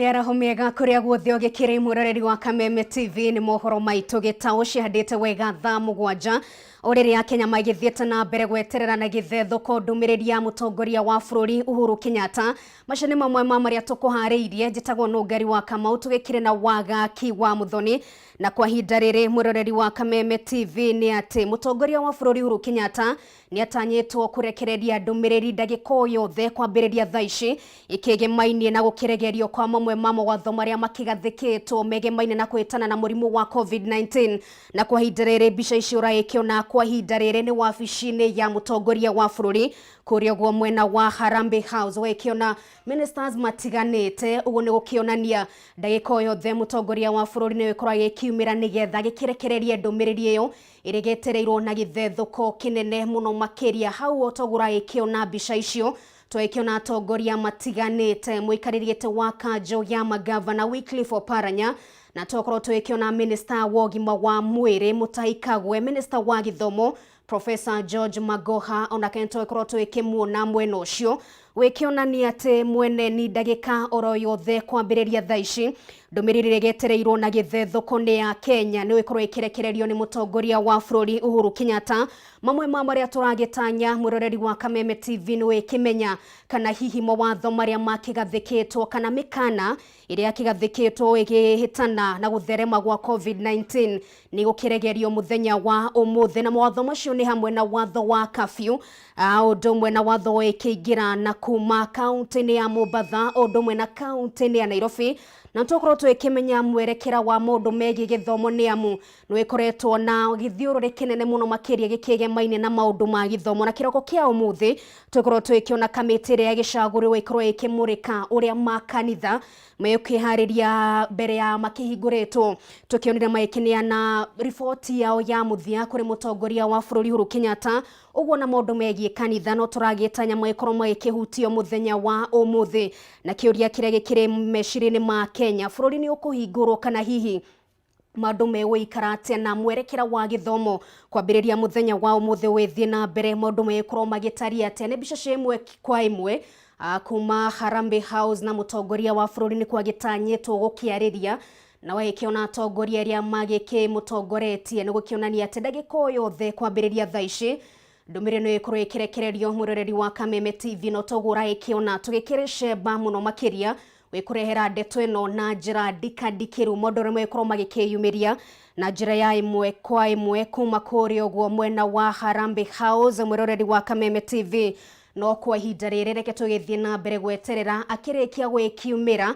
Miaraho miega kuria guothe ogekire muroreri wa Kameme Tv ni mohoro maitu gitaũ cihandĩte wega thaa mũgwanja Orĩrĩa Kenya magĩthiĩte na mbere gweterera na gĩthethũko ndũmĩrĩri ya mũtongoria wa bũrũri Uhuru Kenyatta macani mamwe marĩa tũkũharĩirie njĩtagwo Nũngari wa Kamau tũgĩkire na wagaki wa Muthoni na kwa hinda rĩrĩ muroreri wa Kameme TV ni atĩ mũtongoria wa bũrũri Uhuru Kenyatta ni atanyĩtwo kũrekereria ndũmĩrĩri ndagĩka yothe kwambĩrĩria thaa ici ikĩgemainie na gũkĩregerio kwa mamwe ma mawatho marĩa makĩgathĩkĩtwo megemainie na kwĩtana na mũrimũ wa COVID-19 na kwa hinda rĩrĩ mbica ici ũraĩkĩona kwa hinda rĩrĩ ni wabici-inĩ ya mũtongoria wa bũrũri kũrĩa guo mwena wa Harambee House wĩkĩona ministers matiganĩte ũguo nĩ gũkĩonania ndagĩka yothe mũtongoria wa bũrũri nĩ wĩkoragwo gĩkiumĩra nĩgetha gĩkĩrekererie ndũmĩrĩri ĩyo ĩrĩgetereirwo na gĩthethũko kĩnene mũno makĩria hau otogũra ĩkĩona mbica icio twĩkĩona atongoria matiganĩte mũikarĩri gĩtĩ wa kanjũ ya magavana Wycliffe Oparanya na tokorwo twĩkĩona minister wa ũgima wa mwĩrĩ Mutahi Kagwe, minister wa gĩthomo Professor George Magoha ona kento ikorwo twĩkĩmuona mwena ũcio wĩkĩonania atĩ mwene ni ndagĩka oro yothe kwambĩrĩria thaa ici ndũmĩrĩri rĩgetereirwo na gĩthethũko nĩ ya Kenya nĩ wĩkorwo ĩkĩrekererio nĩ mũtongoria wa bũrũri Uhuru Kenyatta mamwe ma marĩa tũragĩtanya mũroreri wa Kameme TV nĩ wĩkĩmenya kana hihi mawatho marĩa makĩgathĩkĩtwo kana mĩkana ĩrĩa kĩgathĩkĩtwo ĩgĩhĩtana na gũtherema gwa COVID-19 nĩ gũkĩregerio mũthenya wa ũmũthĩ na mawatho macio nĩ hamwe na watho wa curfew ũndũ ũmwe na watho ĩkĩingĩra na kuma kaunti-inĩ ya Mombasa ũndũ ũmwe na kaunti-inĩ ya Nairobi na tokorwo twĩkĩmenya mwerekera wa mũndũ megiĩ gĩthomo nĩ amu nĩ wĩkoretwo na gĩthiũrũrĩ kĩnene mũno makĩria gĩkĩgemaine na maũndũ ma gĩthomo na kĩroko kĩa ũmũthĩ twĩkorwo twĩkĩona kamĩtĩ ĩrĩa gĩcagũrĩrwo ĩkorwo ĩkĩmũrĩka ũrĩa makanitha mekĩharĩria mbere ya makĩhingũrĩtwo tũkĩonire magĩkĩneana riboti yao ya mũthia kũrĩ mũtongoria wa bũrũri Uhuru Kenyatta ũguo na maũndũ megiĩ kanitha no tũragĩtanya magĩkorwo magĩkĩhutio mũthenya wa ũmũthĩ na kĩũria kĩrĩa gĩkĩrĩ meciria-inĩ ma Kenya bũrũri nĩ ũkũhingũrwo kana hihi maũndũ megũikara atĩa na mwerekera wa gĩthomo kwambĩrĩria mũthenya wa ũmũthĩ wĩthiĩ na mbere maũndũ megũkorwo magĩtaria atĩa nĩ mbica cia ĩmwe kwa ĩmwe kuma Harambee House na mũtongoria wa bũrũri nĩ kwagĩtanyĩtwo gũkĩarĩria na wĩkĩona atongoria arĩa magĩkĩmũtongoretie nĩ gũkĩonania atĩ ndagĩka yothe kwambĩrĩria thaa ici ndũmĩrĩri nĩ ĩkorwo ĩkĩrekererio mũroreri wa Kameme TV no togũra ĩkĩona tũgĩkĩrĩ cemba mũno makĩria wĩkũrehera ndeto ĩno na njĩra ndikandikĩru maũndũ rĩmwe ĩkorwo magĩkĩyumĩria na njĩra ya ĩmwe kwa ĩmwe kuma kũrĩa ũguo mwena wa Harambee House mũroreri wa Kameme TV no kwa ihinda rĩrĩ reke tũgĩthiĩ na mbere gweterera akĩrĩkia gwĩkiumĩra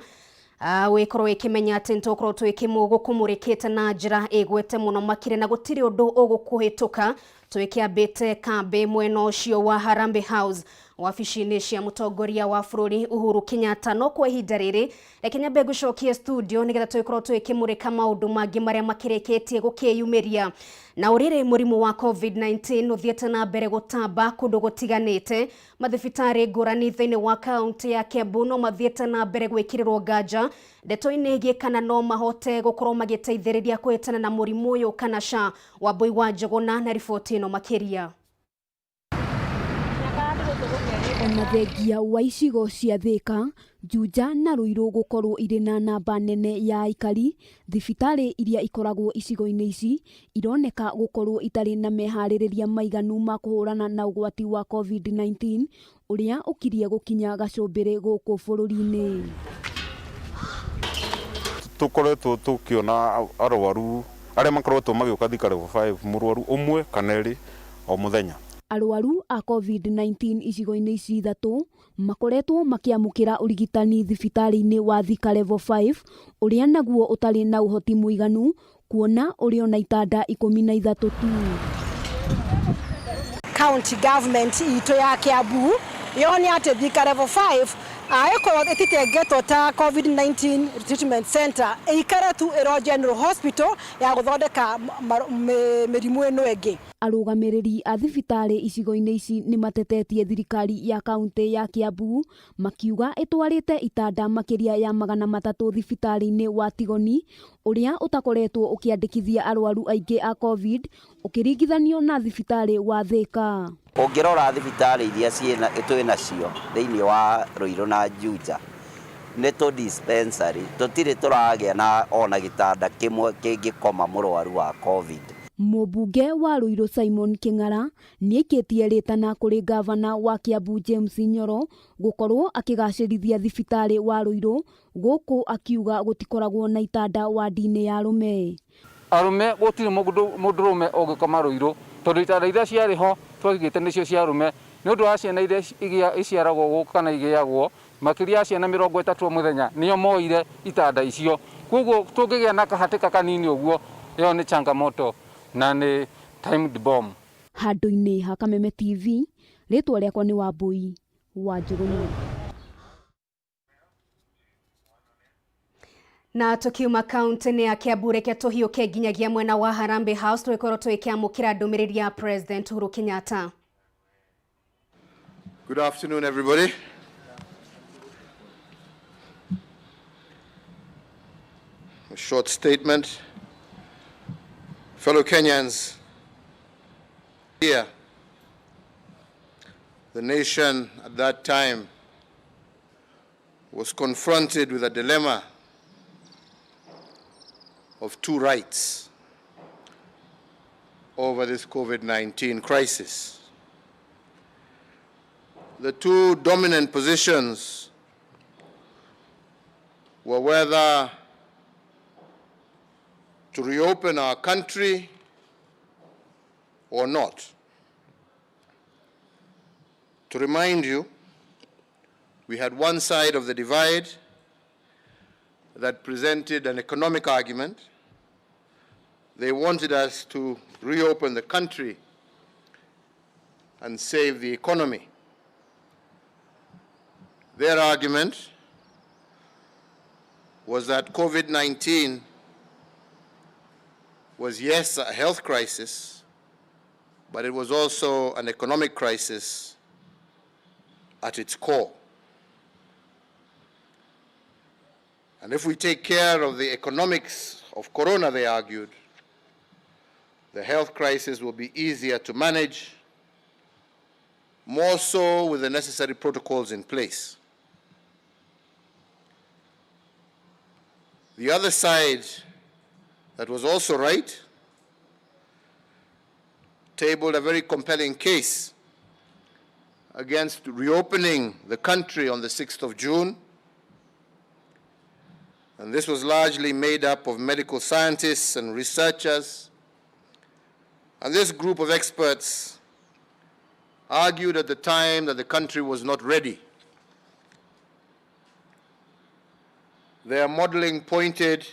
wĩkorwo ĩkĩmenya atĩ nĩtũkorwo twĩkĩmũgũkũmũrĩkĩte na njĩra ĩgwete mũno makĩria na gũtirĩ ũndũ ũgũkũhĩtũka twĩkĩambĩte kambĩ mwena ũcio wa Harambee House wabici-inĩ cia mũtongoria wa bũrũri Uhuru Kenyatta no kwa ihinda rĩrĩ reke nyambe ngũcokie studio nĩgetha twĩkorwo twĩkĩmũrĩka maũndũ mangĩ marĩa makĩrĩkĩtie gũkĩyumĩria na ũrĩrĩ mũrimũ wa COVID-19 ũthiĩte na mbere gũtamba kũndũ gũtiganĩte mathibitarĩ ngũrani thĩinĩ wa kaunti ya Kiambu no mathiĩte na mbere gwĩkĩrĩrwo nganja ndeto-inĩ ĩgiĩ kana no mahote gũkorwo magĩteithĩrĩria kwĩtana na mũrimũ ũyũ kana ca Wambui wa Njũgũna na riboti ĩno makĩria ona thengia wa icigo cia Thĩka, Juja na Ruiru gũkorwo irĩ na namba nene ya aikari, thibitarĩ iria ikoragwo icigo-inĩ ici ironeka gũkorwo itarĩ na meharĩrĩria maiganu ma kũhũrana na ũgwati wa COVID-19 ũrĩa ũkirie gũkinya gacũmbĩrĩ gũkũ bũrũri-inĩ. Tũkoretwo tũkĩona arwaru arĩa makoretwo magĩũka thika level 5 mũrwaru ũmwe kana erĩ o mũthenya. Arwaru a COVID-19 icigo-inĩ ici ithatũ makoretwo makĩamũkĩra ũrigitani thibitarĩ-inĩ wa Thika level 5 ũrĩa naguo ũtarĩ na ũhoti mũiganu kuona ũrĩ ona itanda 13 tu. County government itũ ya Kiambu yone atĩ Thika level 5 aĩkorwo ĩtĩtengetwo ta COVID-19 treatment center ĩikare tu ĩro general hospital ya gũthondeka mĩrimũ ĩno ĩngĩ. Arũgamĩrĩri a thibitarĩ icigo-inĩ ici nĩ matetetie thirikari ya kaunti ya Kiambu makiuga ĩtwarĩte itanda makĩria ya 300 thibitarĩ-inĩ wa Tigoni ũrĩa ũtakoretwo ũkĩandĩkithia arwaru aingĩ a COVID ũkĩringithanio na thibitarĩ wa Thĩka. Ũngĩrora thibitarĩ iria twĩ nacio thĩinĩ wa Ruiru na Juja nĩ tũ dispensary tũtirĩ tũragĩa na ona gĩtanda kĩmwe kĩngĩkoma mũrwaru wa COVID. Mũmbunge wa Ruiru Simon Kĩng'ara nĩaikĩtie rĩtana kũrĩ gavana wa Kiambu James Nyoro gũkorwo akĩgacĩrithia thibitarĩ wa Ruiru, gũkũ akiuga gũtikoragwo na itanda wadi-inĩ ya arũme. Arũme gũtirĩ mũndũrũme ũngĩkoma Ruiru tondũ itanda iria ciarĩ ho twagĩte nĩcio cia arũme nĩ ũndũ wa ciana iria iciaragwo gũkũ kana igĩagwo makĩria ya ciana 30 mũthenya nĩo moire itanda icio, koguo tũngĩgĩa na kahatĩka kanini ũguo ĩyo nĩ changamoto na nĩ timed bomb. Handũ-inĩ ha Kameme TV, rĩtwa rĩakwa nĩ Wambui wa Njũgũna. Na tukiuma kaunti-inĩ ya Kiambu reke tũhiũke nginyagia mwena wa Harambee House tũgĩkorwo tũgĩkĩamũkĩra ndũmĩrĩri ya President Uhuru Kenyatta. Good afternoon, everybody. A short statement. Fellow Kenyans, here, the nation at that time was confronted with a dilemma of two rights over this COVID-19 crisis. The two dominant positions were whether to reopen our country or not. To remind you, we had one side of the divide that presented an economic argument. They wanted us to reopen the country and save the economy. Their argument was that COVID-19 was, yes, a health crisis, but it was also an economic crisis at its core. And if we take care of the economics of corona, they argued, the health crisis will be easier to manage, more so with the necessary protocols in place. The other side that was also right tabled a very compelling case against reopening the country on the 6th of June. And this was largely made up of medical scientists and researchers. And this group of experts argued at the time that the country was not ready. Their modeling pointed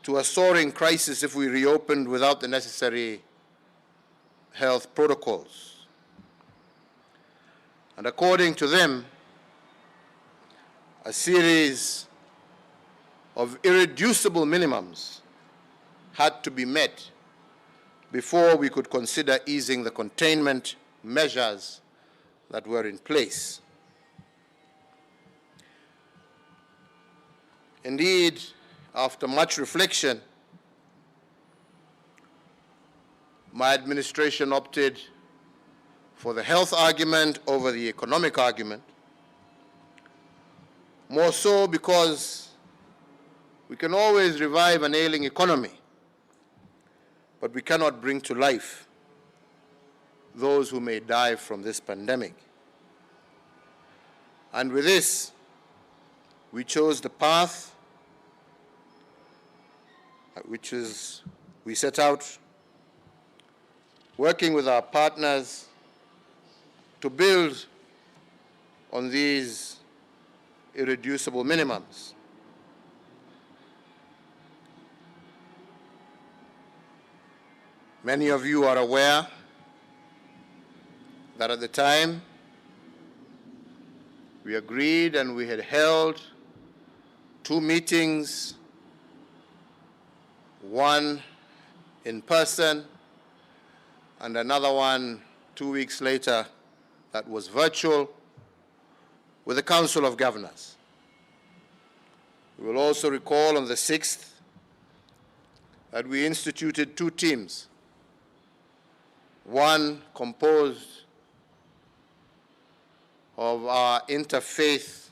to a soaring crisis if we reopened without the necessary health protocols. And according to them, a series of irreducible minimums had to be met before we could consider easing the containment measures that were in place. Indeed, after much reflection, my administration opted for the health argument over the economic argument, more so because we can always revive an ailing economy, but we cannot bring to life those who may die from this pandemic. And with this, we chose the path which is we set out working with our partners to build on these irreducible minimums. Many of you are aware that at the time we agreed and we had held 2 meetings, one in person and another one 2 weeks later that was virtual with the Council of Governors. You will also recall on the 6th that we instituted 2 teams, one composed of our interfaith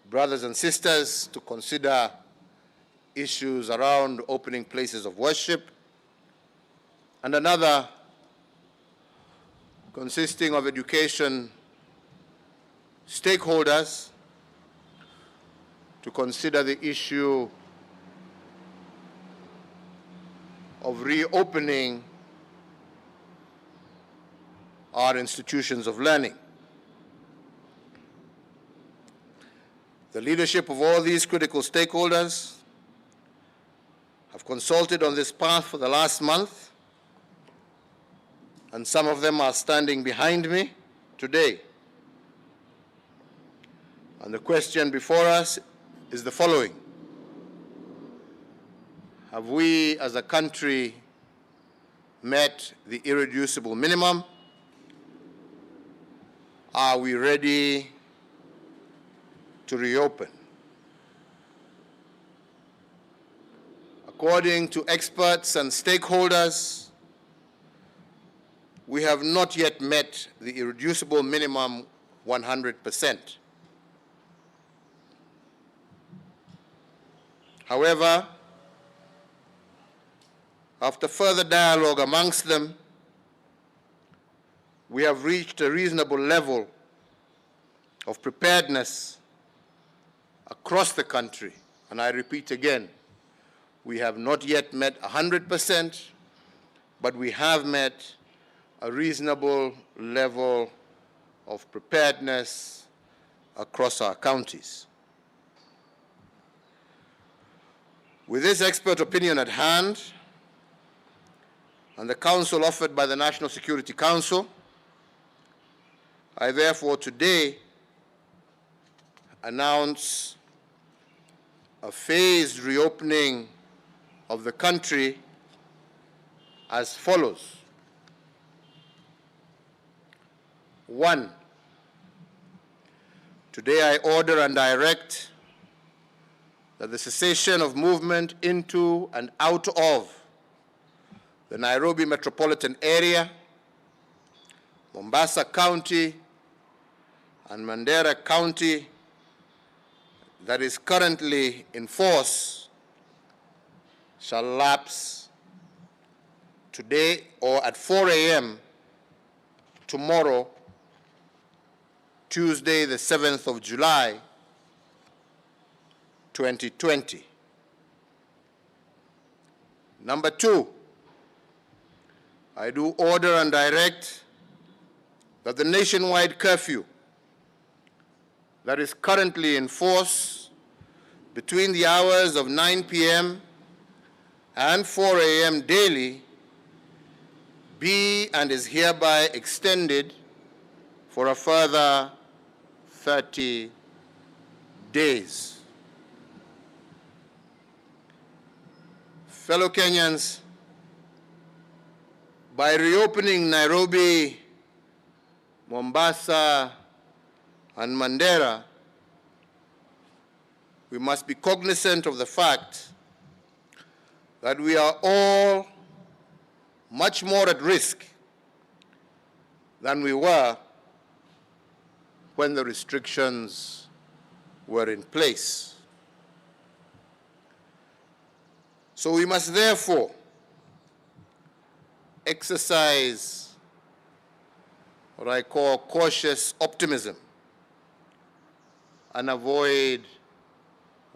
brothers and sisters to consider issues around opening places of worship, and another consisting of education stakeholders to consider the issue of reopening our institutions of learning. The leadership of all these critical stakeholders have consulted on this path for the last month, and some of them are standing behind me today. And the question before us is the following: have we as a country met the irreducible minimum? Are we ready to reopen? According to experts and stakeholders, we have not yet met the irreducible minimum 100%. However, after further dialogue amongst them, we have reached a reasonable level of preparedness across the country. And I repeat again, we have not yet met 100%, but we have met a reasonable level of preparedness across our counties. With this expert opinion at hand, and the counsel offered by the National Security Council, I therefore today announce a phased reopening of the country as follows. 1, today I order and direct that the cessation of movement into and out of the Nairobi metropolitan area, Mombasa County, and Mandera County that is currently in force shall lapse today or at 4 a.m. tomorrow, Tuesday, the 7th of July, 2020. Number 2, I do order and direct that the nationwide curfew that is currently in force between the hours of 9 p.m. and 4 a.m. daily be and is hereby extended for a further 30 days. Fellow Kenyans, by reopening Nairobi, Mombasa, and Mandera, we must be cognizant of the fact that we are all much more at risk than we were when the restrictions were in place. So we must therefore exercise what I call cautious optimism and avoid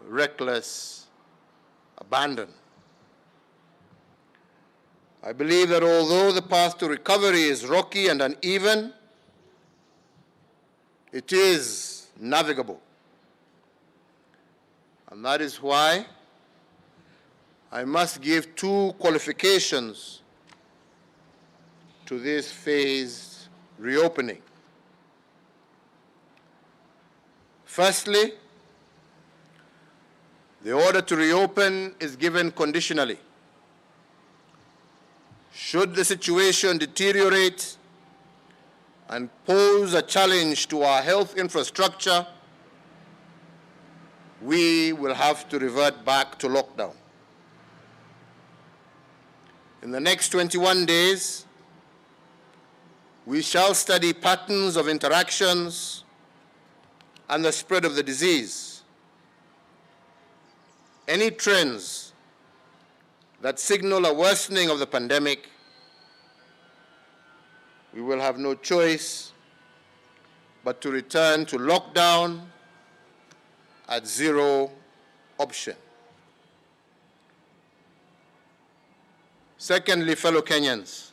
reckless abandon. I believe that although the path to recovery is rocky and uneven, it is navigable. And that is why I must give 2 qualifications to this phased reopening. Firstly, the order to reopen is given conditionally. Should the situation deteriorate and pose a challenge to our health infrastructure, we will have to revert back to lockdown. In the next 21 days, we shall study patterns of interactions and the spread of the disease. any trends that signal a worsening of the pandemic, we will have no choice but to return to lockdown at zero option. Secondly, fellow Kenyans,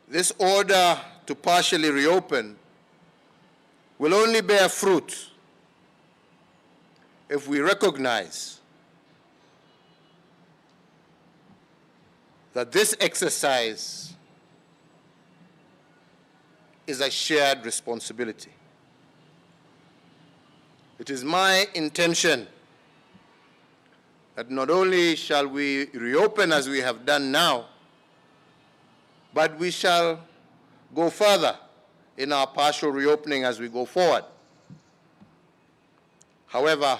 this order to partially reopen will only bear fruit if we recognize that this exercise is a shared responsibility. It is my intention that not only shall we reopen as we have done now, but we shall go further in our partial reopening as we go forward. However,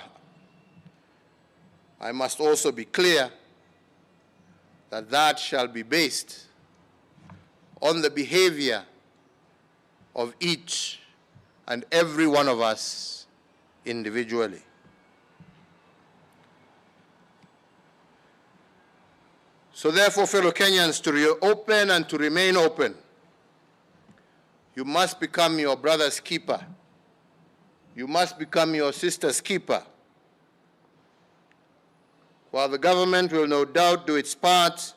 I must also be clear that that shall be based on the behavior of each and every one of us individually. So therefore, fellow Kenyans, to reopen and to remain open, you must become your brother's keeper. You must become your sister's keeper. While the government will no doubt do its part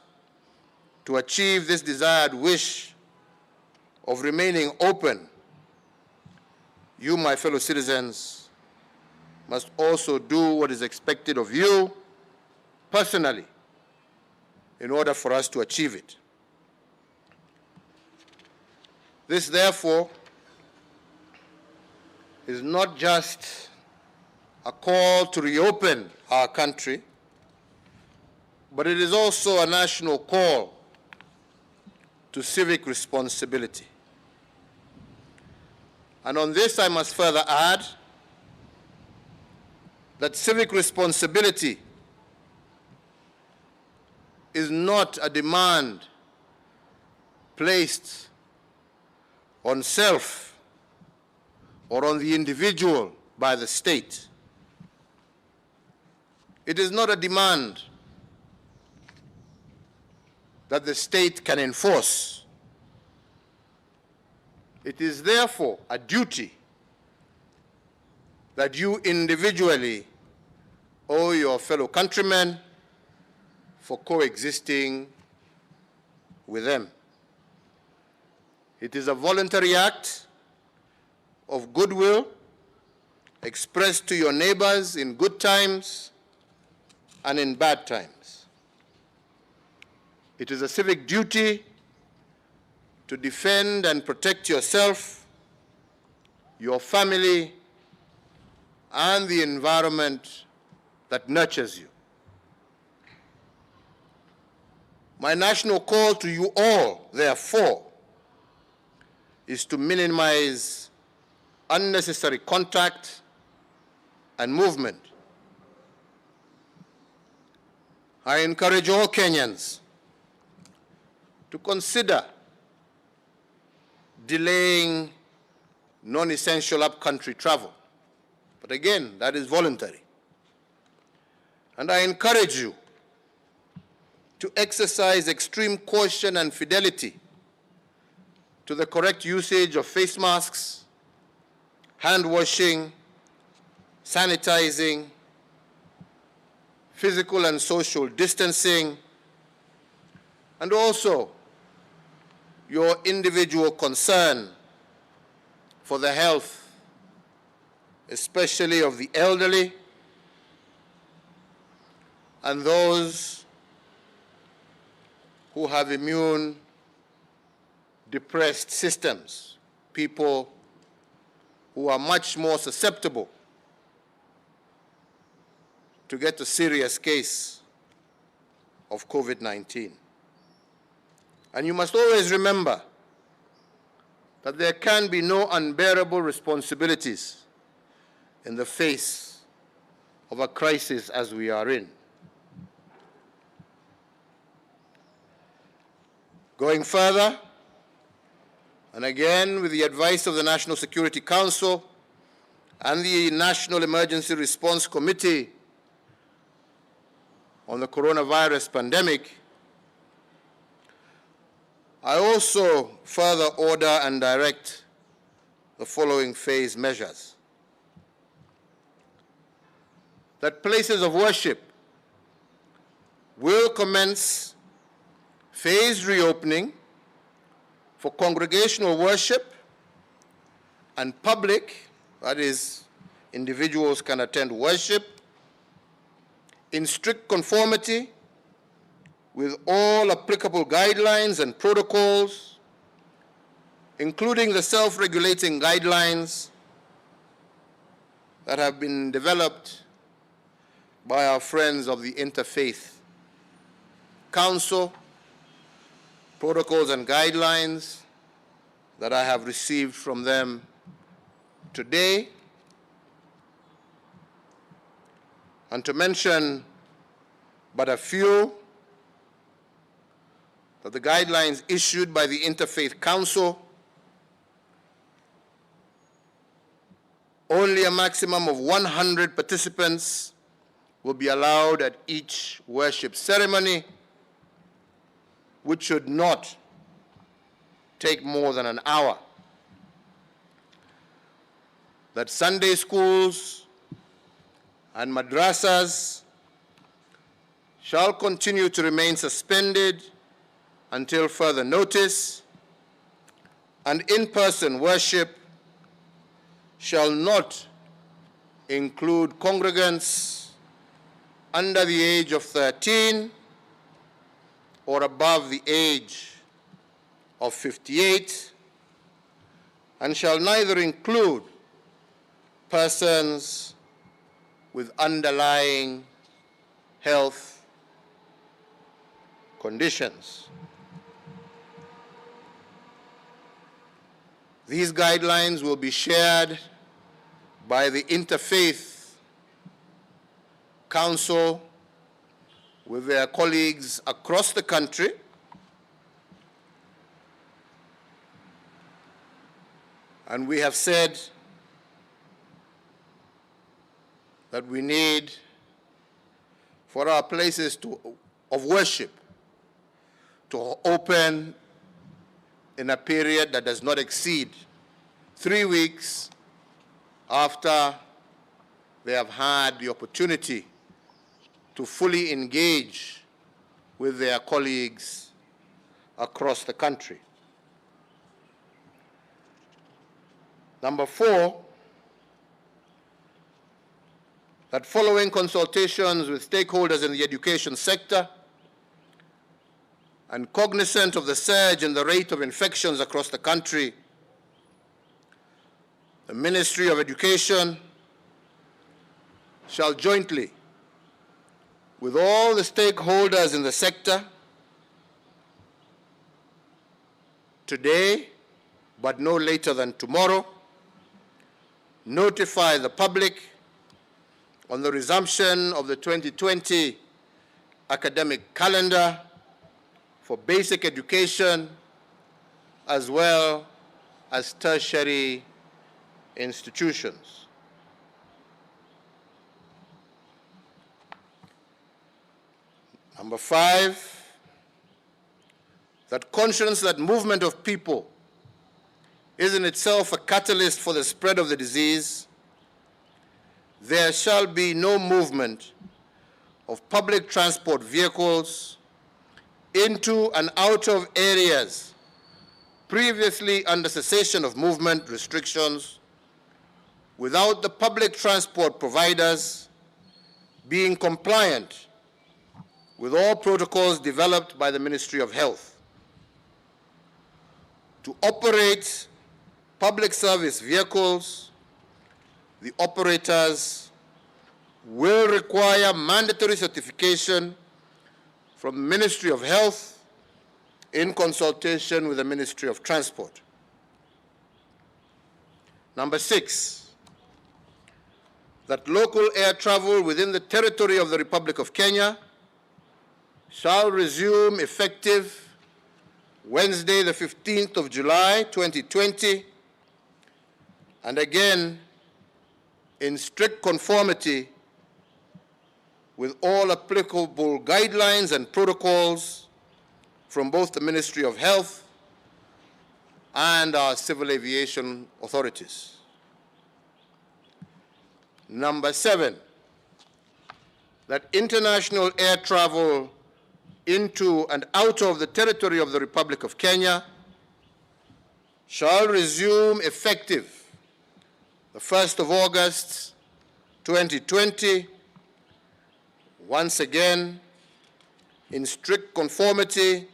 to achieve this desired wish of remaining open, you, my fellow citizens, must also do what is expected of you personally in order for us to achieve it. This, therefore, is not just a call to reopen our country, but it is also a national call to civic responsibility. And on this, I must further add that civic responsibility is not a demand placed on self or on the individual by the state. It is not a demand that the state can enforce. It is therefore a duty that you individually owe your fellow countrymen for coexisting with them. It is a voluntary act of goodwill expressed to your neighbors in good times and in bad times. It is a civic duty to defend and protect yourself, your family, and the environment that nurtures you. My national call to you all, therefore, is to minimize unnecessary contact and movement. I encourage all Kenyans to consider delaying non-essential up-country travel. But again, that is voluntary. And I encourage you to exercise extreme caution and fidelity to the correct usage of face masks, hand washing, sanitizing, physical and social distancing, and also your individual concern for the health, especially of the elderly and those who have immune depressed systems, people who are much more susceptible to get a serious case of COVID-19. And you must always remember that there can be no unbearable responsibilities in the face of a crisis as we are in. Going further, and again with the advice of the National Security Council and the National Emergency Response Committee on the coronavirus pandemic, I also further order and direct the following phase measures. That places of worship will commence phased reopening for congregational worship and public, that is, individuals can attend worship, in strict conformity with all applicable guidelines and protocols, including the self-regulating guidelines that have been developed by our friends of the Interfaith Council, protocols and guidelines that I have received from them today. And to mention but a few, that the guidelines issued by the Interfaith Council, only a maximum of 100 participants will be allowed at each worship ceremony, which should not take more than an hour. That Sunday schools and madrasas shall continue to remain suspended until further notice, and in-person worship shall not include congregants under the age of 13 or above the age of 58, and shall neither include persons with underlying health conditions. These guidelines will be shared by the Interfaith Council with their colleagues across the country, and we have said that we need for our places of worship to open in a period that does not exceed 3 weeks after they have had the opportunity to fully engage with their colleagues across the country. Number 4, that following consultations with stakeholders in the education sector and cognizant of the surge in the rate of infections across the country, the Ministry of Education shall jointly, with all the stakeholders in the sector, today, but no later than tomorrow, notify the public on the resumption of the 2020 academic calendar for basic education as well as tertiary institutions. Number 5, that conscious that movement of people is in itself a catalyst for the spread of the disease, there shall be no movement of public transport vehicles into and out of areas previously under cessation of movement restrictions without the public transport providers being compliant with all protocols developed by the Ministry of Health. To operate public service vehicles, the operators will require mandatory certification from the Ministry of Health in consultation with the Ministry of Transport. Number 6, that local air travel within the territory of the Republic of Kenya shall resume effective Wednesday, the 15th of July, 2020, and again in strict conformity with all applicable guidelines and protocols from both the Ministry of Health and our civil aviation authorities. Number 7, that international air travel into and out of the territory of the Republic of Kenya shall resume effective the 1st of August 2020, once again in strict conformity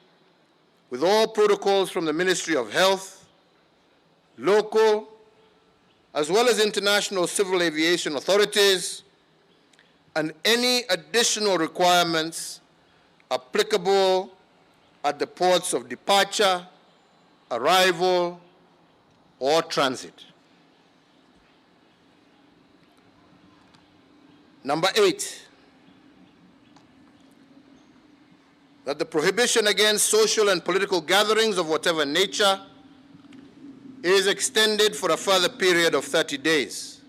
with all protocols from the Ministry of Health, local, as well as international civil aviation authorities, and any additional requirements applicable at the ports of departure, arrival, or transit. Number 8, that the prohibition against social and political gatherings of whatever nature is extended for a further period of 30 days.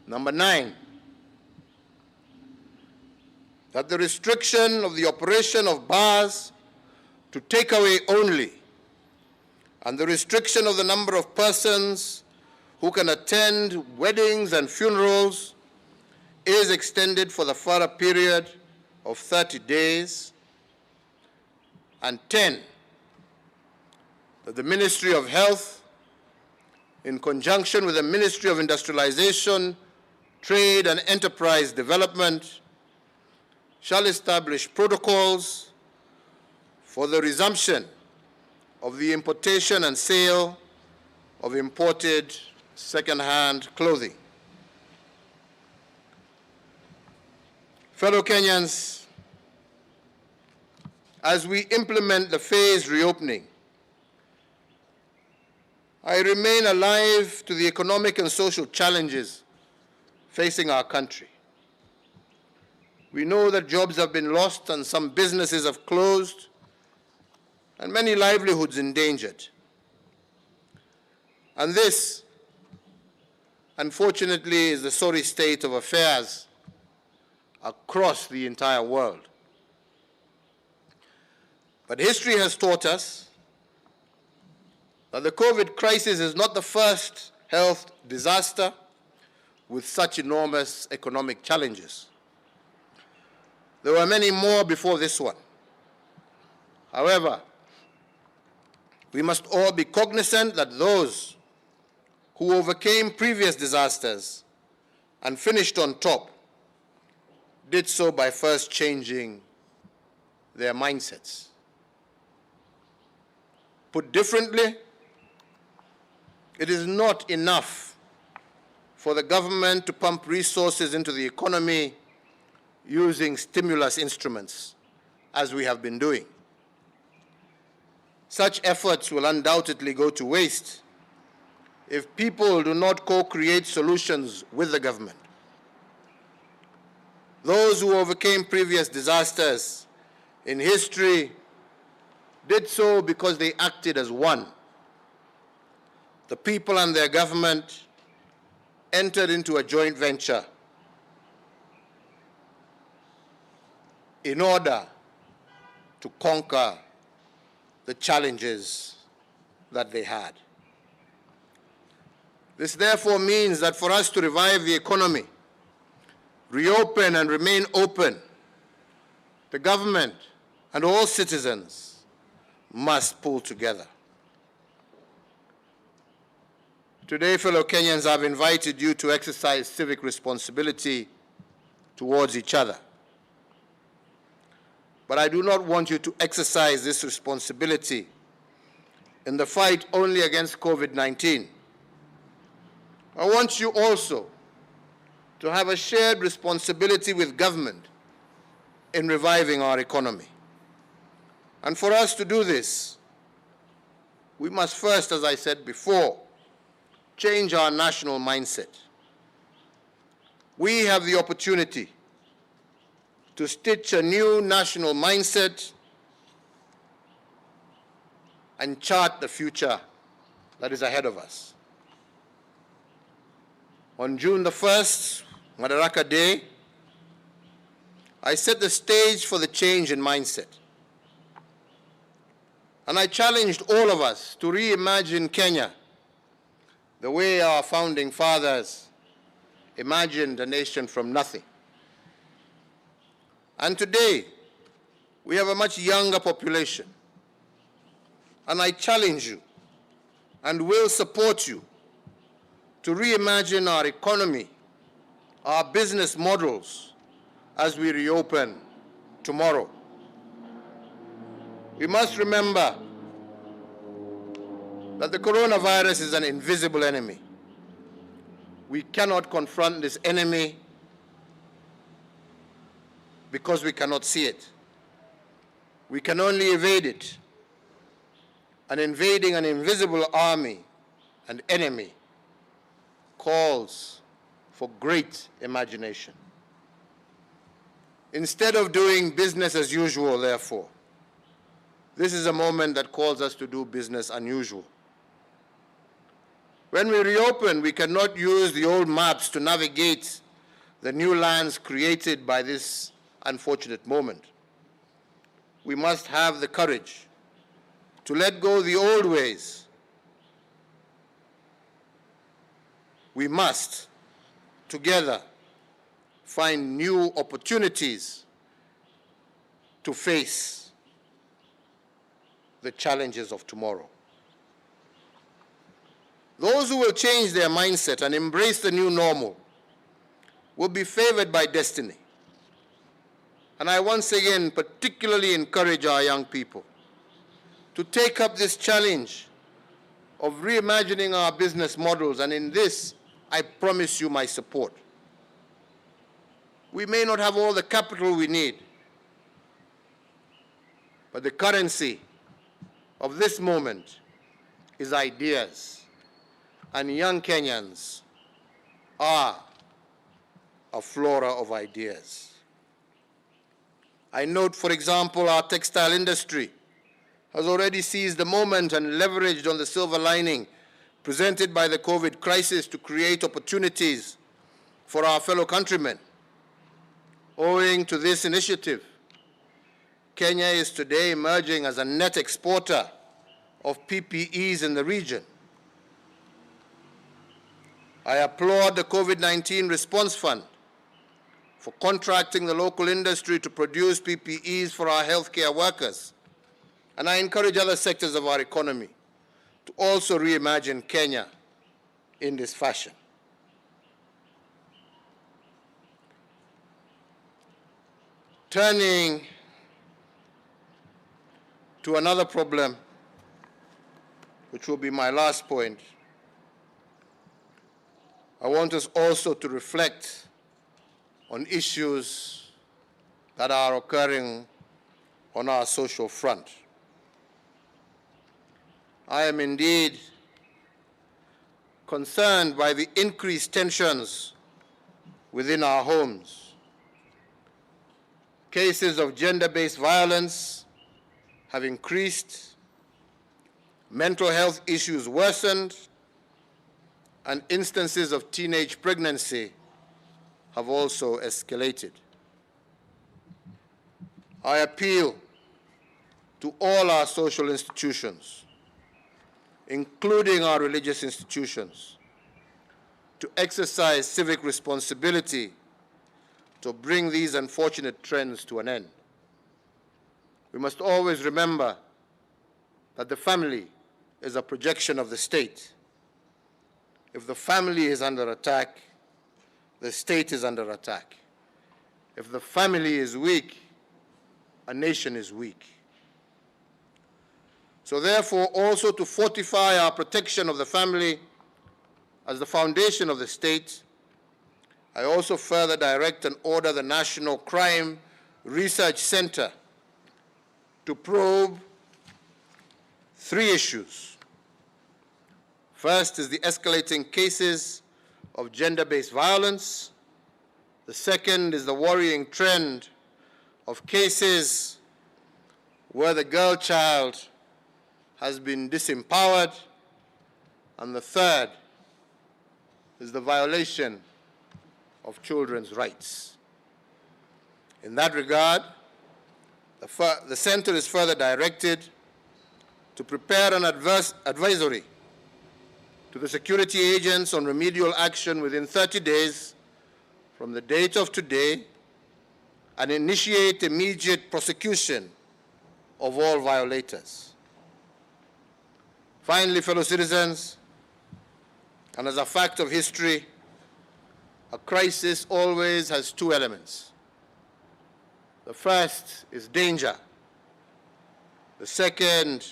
Number 9, that the restriction of the operation of bars to takeaway only and the restriction of the number of persons who can attend weddings and funerals is extended for the further period of 30 days. And 10, that the Ministry of Health, in conjunction with the Ministry of Industrialization, Trade and Enterprise Development, shall establish protocols for the resumption of the importation and sale of imported second-hand clothing. Fellow Kenyans, as we implement the phased reopening, I remain alive to the economic and social challenges facing our country. We know that jobs have been lost and some businesses have closed and many livelihoods endangered. And this, unfortunately, is the sorry state of affairs across the entire world. But history has taught us that the COVID crisis is not the first health disaster with such enormous economic challenges. There were many more before this one. However, we must all be cognizant that those who overcame previous disasters and finished on top did so by first changing their mindsets. Put differently, it is not enough for the government to pump resources into the economy using stimulus instruments, as we have been doing. Such efforts will undoubtedly go to waste if people do not co-create solutions with the government. Those who overcame previous disasters in history did so because they acted as one. The people and their government entered into a joint venture in order to conquer the challenges that they had. This therefore means that for us to revive the economy, reopen and remain open, the government and all citizens must pull together. Today, fellow Kenyans, I've invited you to exercise civic responsibility towards each other. But I do not want you to exercise this responsibility in the fight only against COVID-19. I want you also to have a shared responsibility with government in reviving our economy. And for us to do this, we must first, as I said before, change our national mindset. We have the opportunity to stitch a new national mindset and chart the future that is ahead of us. On June the 1st, Madaraka Day, I set the stage for the change in mindset. And I challenged all of us to reimagine Kenya the way our founding fathers imagined a nation from nothing. And today, we have a much younger population. And I challenge you and will support you to reimagine our economy, our business models as we reopen tomorrow. We must remember that the coronavirus is an invisible enemy. We cannot confront this enemy because we cannot see it. We can only evade it. And invading an invisible army and enemy calls for great imagination. Instead of doing business as usual, therefore, this is a moment that calls us to do business unusual. When we reopen, we cannot use the old maps to navigate the new lands created by this unfortunate moment. We must have the courage to let go of the old ways. We must, together, find new opportunities to face the challenges of tomorrow. Those who will change their mindset and embrace the new normal will be favored by destiny. And I once again particularly encourage our young people to take up this challenge of reimagining our business models, and in this, I promise you my support. We may not have all the capital we need, but the currency of this moment is ideas. And young Kenyans are a flora of ideas. I note, for example, our textile industry has already seized the moment and leveraged on the silver lining presented by the COVID crisis to create opportunities for our fellow countrymen. Owing to this initiative, Kenya is today emerging as a net exporter of PPEs in the region. I applaud the COVID-19 Response Fund for contracting the local industry to produce PPEs for our healthcare workers. And I encourage other sectors of our economy to also reimagine Kenya in this fashion. Turning to another problem, which will be my last point, I want us also to reflect on issues that are occurring on our social front. I am indeed concerned by the increased tensions within our homes. Cases of gender-based violence have increased, mental health issues worsened, and instances of teenage pregnancy have also escalated. I appeal to all our social institutions, including our religious institutions, to exercise civic responsibility to bring these unfortunate trends to an end. We must always remember that the family is a projection of the state. If the family is under attack, the state is under attack. If the family is weak, a nation is weak. So therefore, also to fortify our protection of the family as the foundation of the state, I also further direct and order the National Crime Research Center to probe 3 issues. First is the escalating cases of gender-based violence. The second is the worrying trend of cases where the girl child has been disempowered. And the third is the violation of children's rights. In that regard, the Center is further directed to prepare an advisory to the security agents on remedial action within 30 days from the date of today and initiate immediate prosecution of all violators. Finally, fellow citizens, and as a fact of history, a crisis always has two elements. The first is danger. The second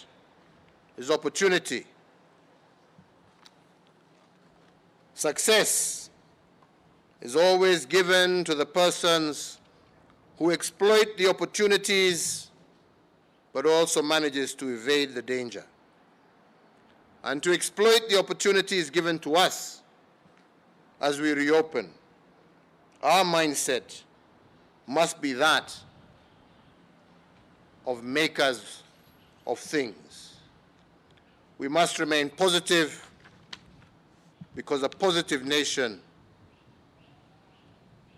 is opportunity. Success is always given to the persons who exploit the opportunities but also manages to evade the danger. And to exploit the opportunities given to us as we reopen, our mindset must be that of makers of things. We must remain positive because a positive nation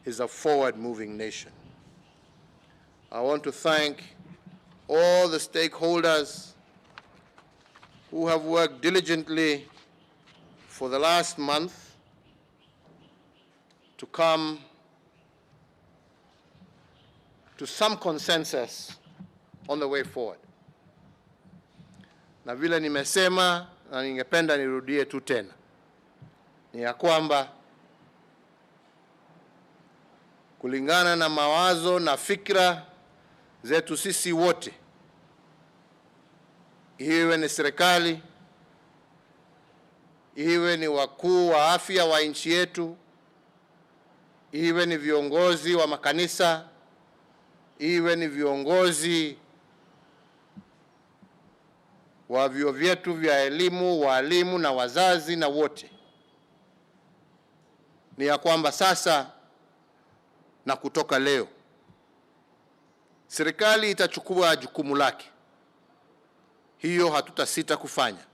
is a forward-moving nation. I want to thank all the stakeholders who have worked diligently for the last month to come to some consensus on the way forward. Na vile nimesema na ningependa nirudie tu tena, ni ya kwamba kulingana na mawazo na fikra zetu sisi wote, iwe ni serikali, iwe ni wakuu wa afya wa nchi yetu, iwe ni viongozi wa makanisa, iwe ni viongozi wa vyuo vyetu vya elimu, walimu na wazazi na wote, ni ya kwamba sasa na kutoka leo serikali itachukua jukumu lake. Hiyo hatutasita kufanya.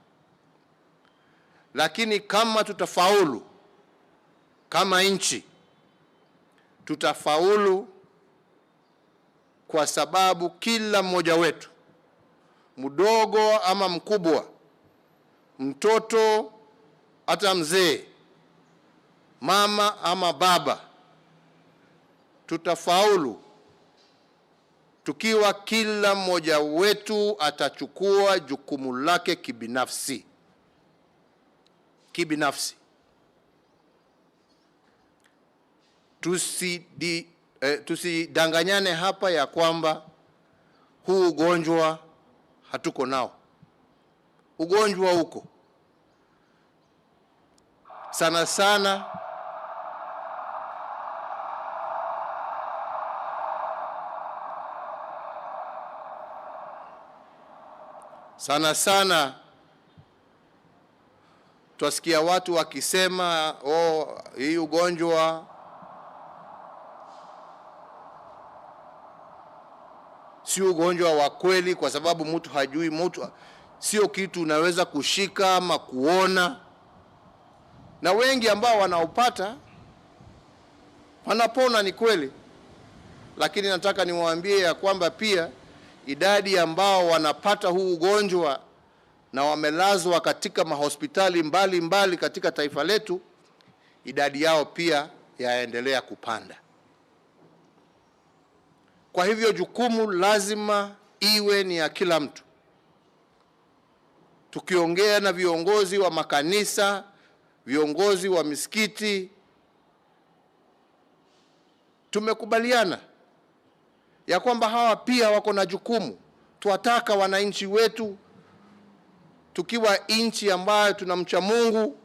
Lakini kama tutafaulu kama nchi, tutafaulu kwa sababu kila mmoja wetu, mdogo ama mkubwa, mtoto hata mzee, mama ama baba, tutafaulu tukiwa kila mmoja wetu atachukua jukumu lake kibinafsi. Kibinafsi. Tusidanganyane hapa ya kwamba huu ugonjwa hatuko nao. Ugonjwa huko. Sana sana twasikia watu wakisema hii ugonjwa si ugonjwa wa kweli kwa sababu mtu hajui, mtu sio kitu unaweza kushika ama kuona, na wengi ambao wanaupata wanapona, ni kweli. Lakini nataka niwaambie ya kwamba pia idadi ambao wanapata huu ugonjwa na wamelazwa katika mahospitali mbali katika taifa letu, idadi yao pia yaendelea kupanda. Kwa hivyo jukumu lazima iwe ni ya kila mtu. Tukiongea na viongozi wa makanisa, viongozi wa misikiti, tumekubaliana ya kwamba hawa pia wako na jukumu. Tuwataka wananchi wetu, tukiwa nchi ambayo tunamcha Mungu,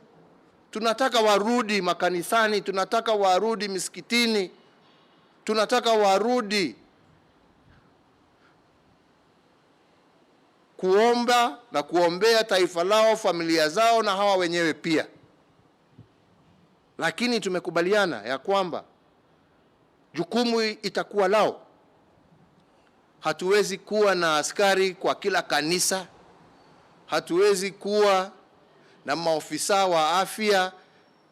tunataka warudi makanisani, tunataka warudi misikitini, tunataka warudi kuomba na kuombea taifa lao, familia zao na hawa wenyewe pia. Lakini tumekubaliana ya kwamba jukumu itakuwa lao. Hatuwezi kuwa na askari kwa kila kanisa, hatuwezi kuwa na maofisa wa afya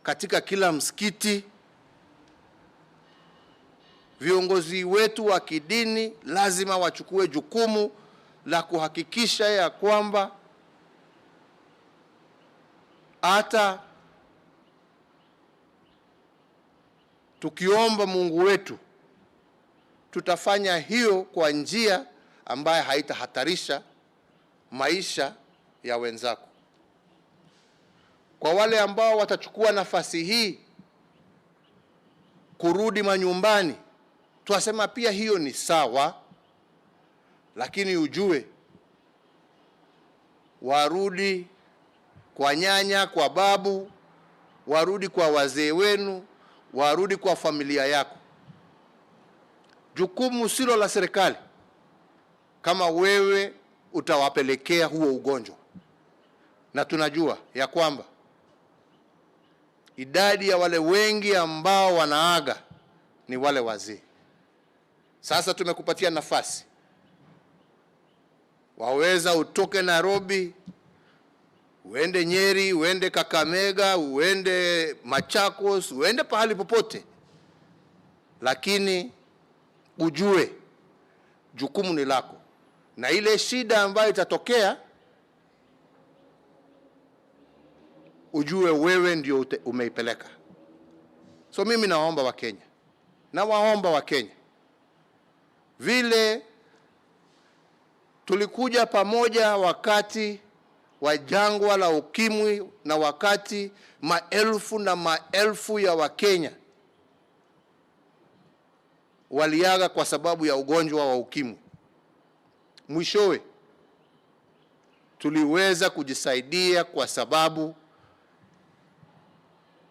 katika kila msikiti. Viongozi wetu wa kidini lazima wachukue jukumu la kuhakikisha ya kwamba hata tukiomba Mungu wetu tutafanya hiyo kwa njia ambayo haitahatarisha maisha ya wenzako. Kwa wale ambao watachukua nafasi hii kurudi manyumbani, tuasema pia hiyo ni sawa, lakini ujue warudi kwa nyanya, kwa babu, warudi kwa wazee wenu, warudi kwa familia yako. Jukumu silo la serikali kama wewe utawapelekea huo ugonjwa, na tunajua ya kwamba idadi ya wale wengi ambao wanaaga ni wale wazee. Sasa tumekupatia nafasi, waweza utoke Nairobi, uende Nyeri, uende Kakamega, uende Machakos, uende pahali popote, lakini ujue jukumu ni lako, na ile shida ambayo itatokea ujue wewe ndio umeipeleka. So mimi nawaomba Wakenya, vile tulikuja pamoja wakati wa jangwa la ukimwi na wakati maelfu na maelfu ya Wakenya waliaga kwa sababu ya ugonjwa wa ukimwi, mwishowe tuliweza kujisaidia kwa sababu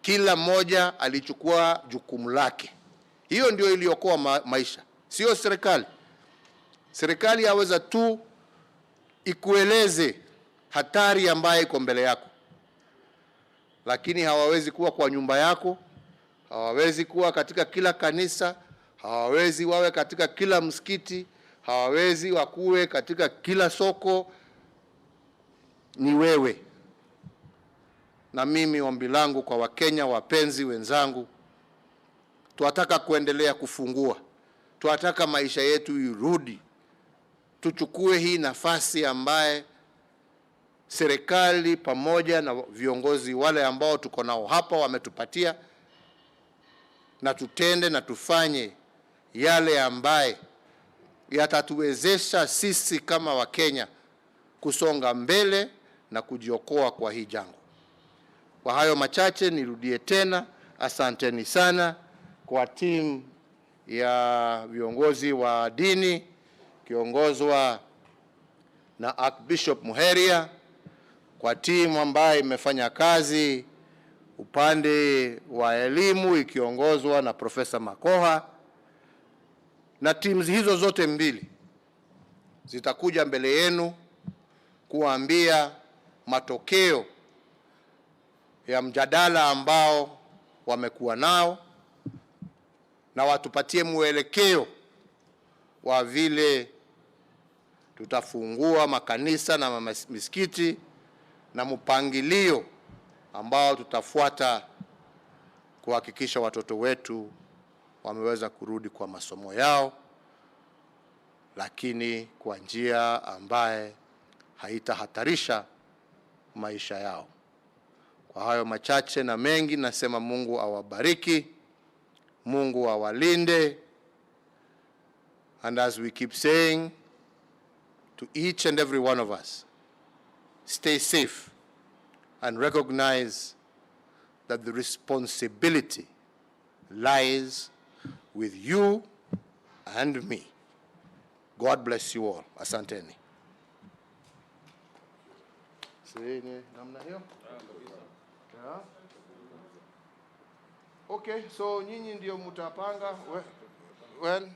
kila mmoja alichukua jukumu lake. Hiyo ndio iliokoa maisha, sio serikali. Serikali yaweza tu ikueleze hatari ambayo iko mbele yako, lakini hawawezi kuwa kwa nyumba yako, hawawezi kuwa katika kila kanisa, hawawezi wawe katika kila msikiti, hawawezi wakuwe katika kila soko. Ni wewe na mimi. Ombi langu kwa Wakenya wapenzi wenzangu, tunataka kuendelea kufungua, tunataka maisha yetu irudi, tuchukue hii nafasi ambaye serikali pamoja na viongozi wale ambao tuko nao hapa wametupatia, na tutende na tufanye yale ambaye yatatuwezesha sisi kama Wakenya kusonga mbele na kujiokoa kwa hii jangwa. Kwa hayo machache nirudie tena, asanteni sana kwa timu ya viongozi wa dini kiongozwa na Archbishop Muheria, kwa timu ambayo imefanya kazi upande wa elimu ikiongozwa na Profesa Makoha, na timu hizo zote mbili zitakuja mbele yenu kuambia matokeo ya mjadala ambao wamekuwa nao, na watupatie mwelekeo wa vile tutafungua makanisa na misikiti na mpangilio ambao tutafuata kuhakikisha watoto wetu wameweza kurudi kwa masomo yao, lakini kwa njia ambaye haitahatarisha maisha yao. Kwa hayo machache na mengi nasema Mungu awabariki, Mungu awalinde, and as we keep saying to each and every one of us, stay safe and recognize that the responsibility lies with you and me. God bless you all. Asanteni. Namna hiyo? Yeah. Okay, so nyinyi ndio mtapanga when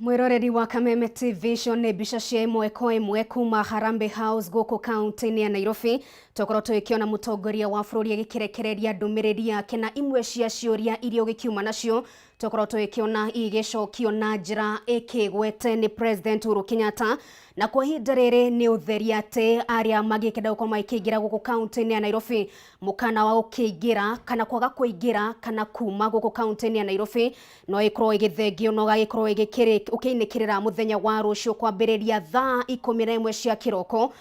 Mwiroreri wa Kameme Tv shone bica cia imwe kwa imwe kuma Harambee House goko county ya Nairobi tokorotwo ikiona mutongoria wa bururi agikirekereria ndumiriri yake na imwe cia ciuria irio gikiuma nacio tokorotwo ikiona igicokio na njira ikigwete ni President Uhuru Kenyatta na kwa ihinda riri ni utheri ati aria magikenda gukorwo makiingira guku county ya Nairobi mukana wa ukiingira kana kwaga kuingira kana kuma guku county ya Nairobi no ikorwo igithengio no gagikorwo ukiinikirira muthenya wa rucio kwambiriria thaa 11 cia kiroko.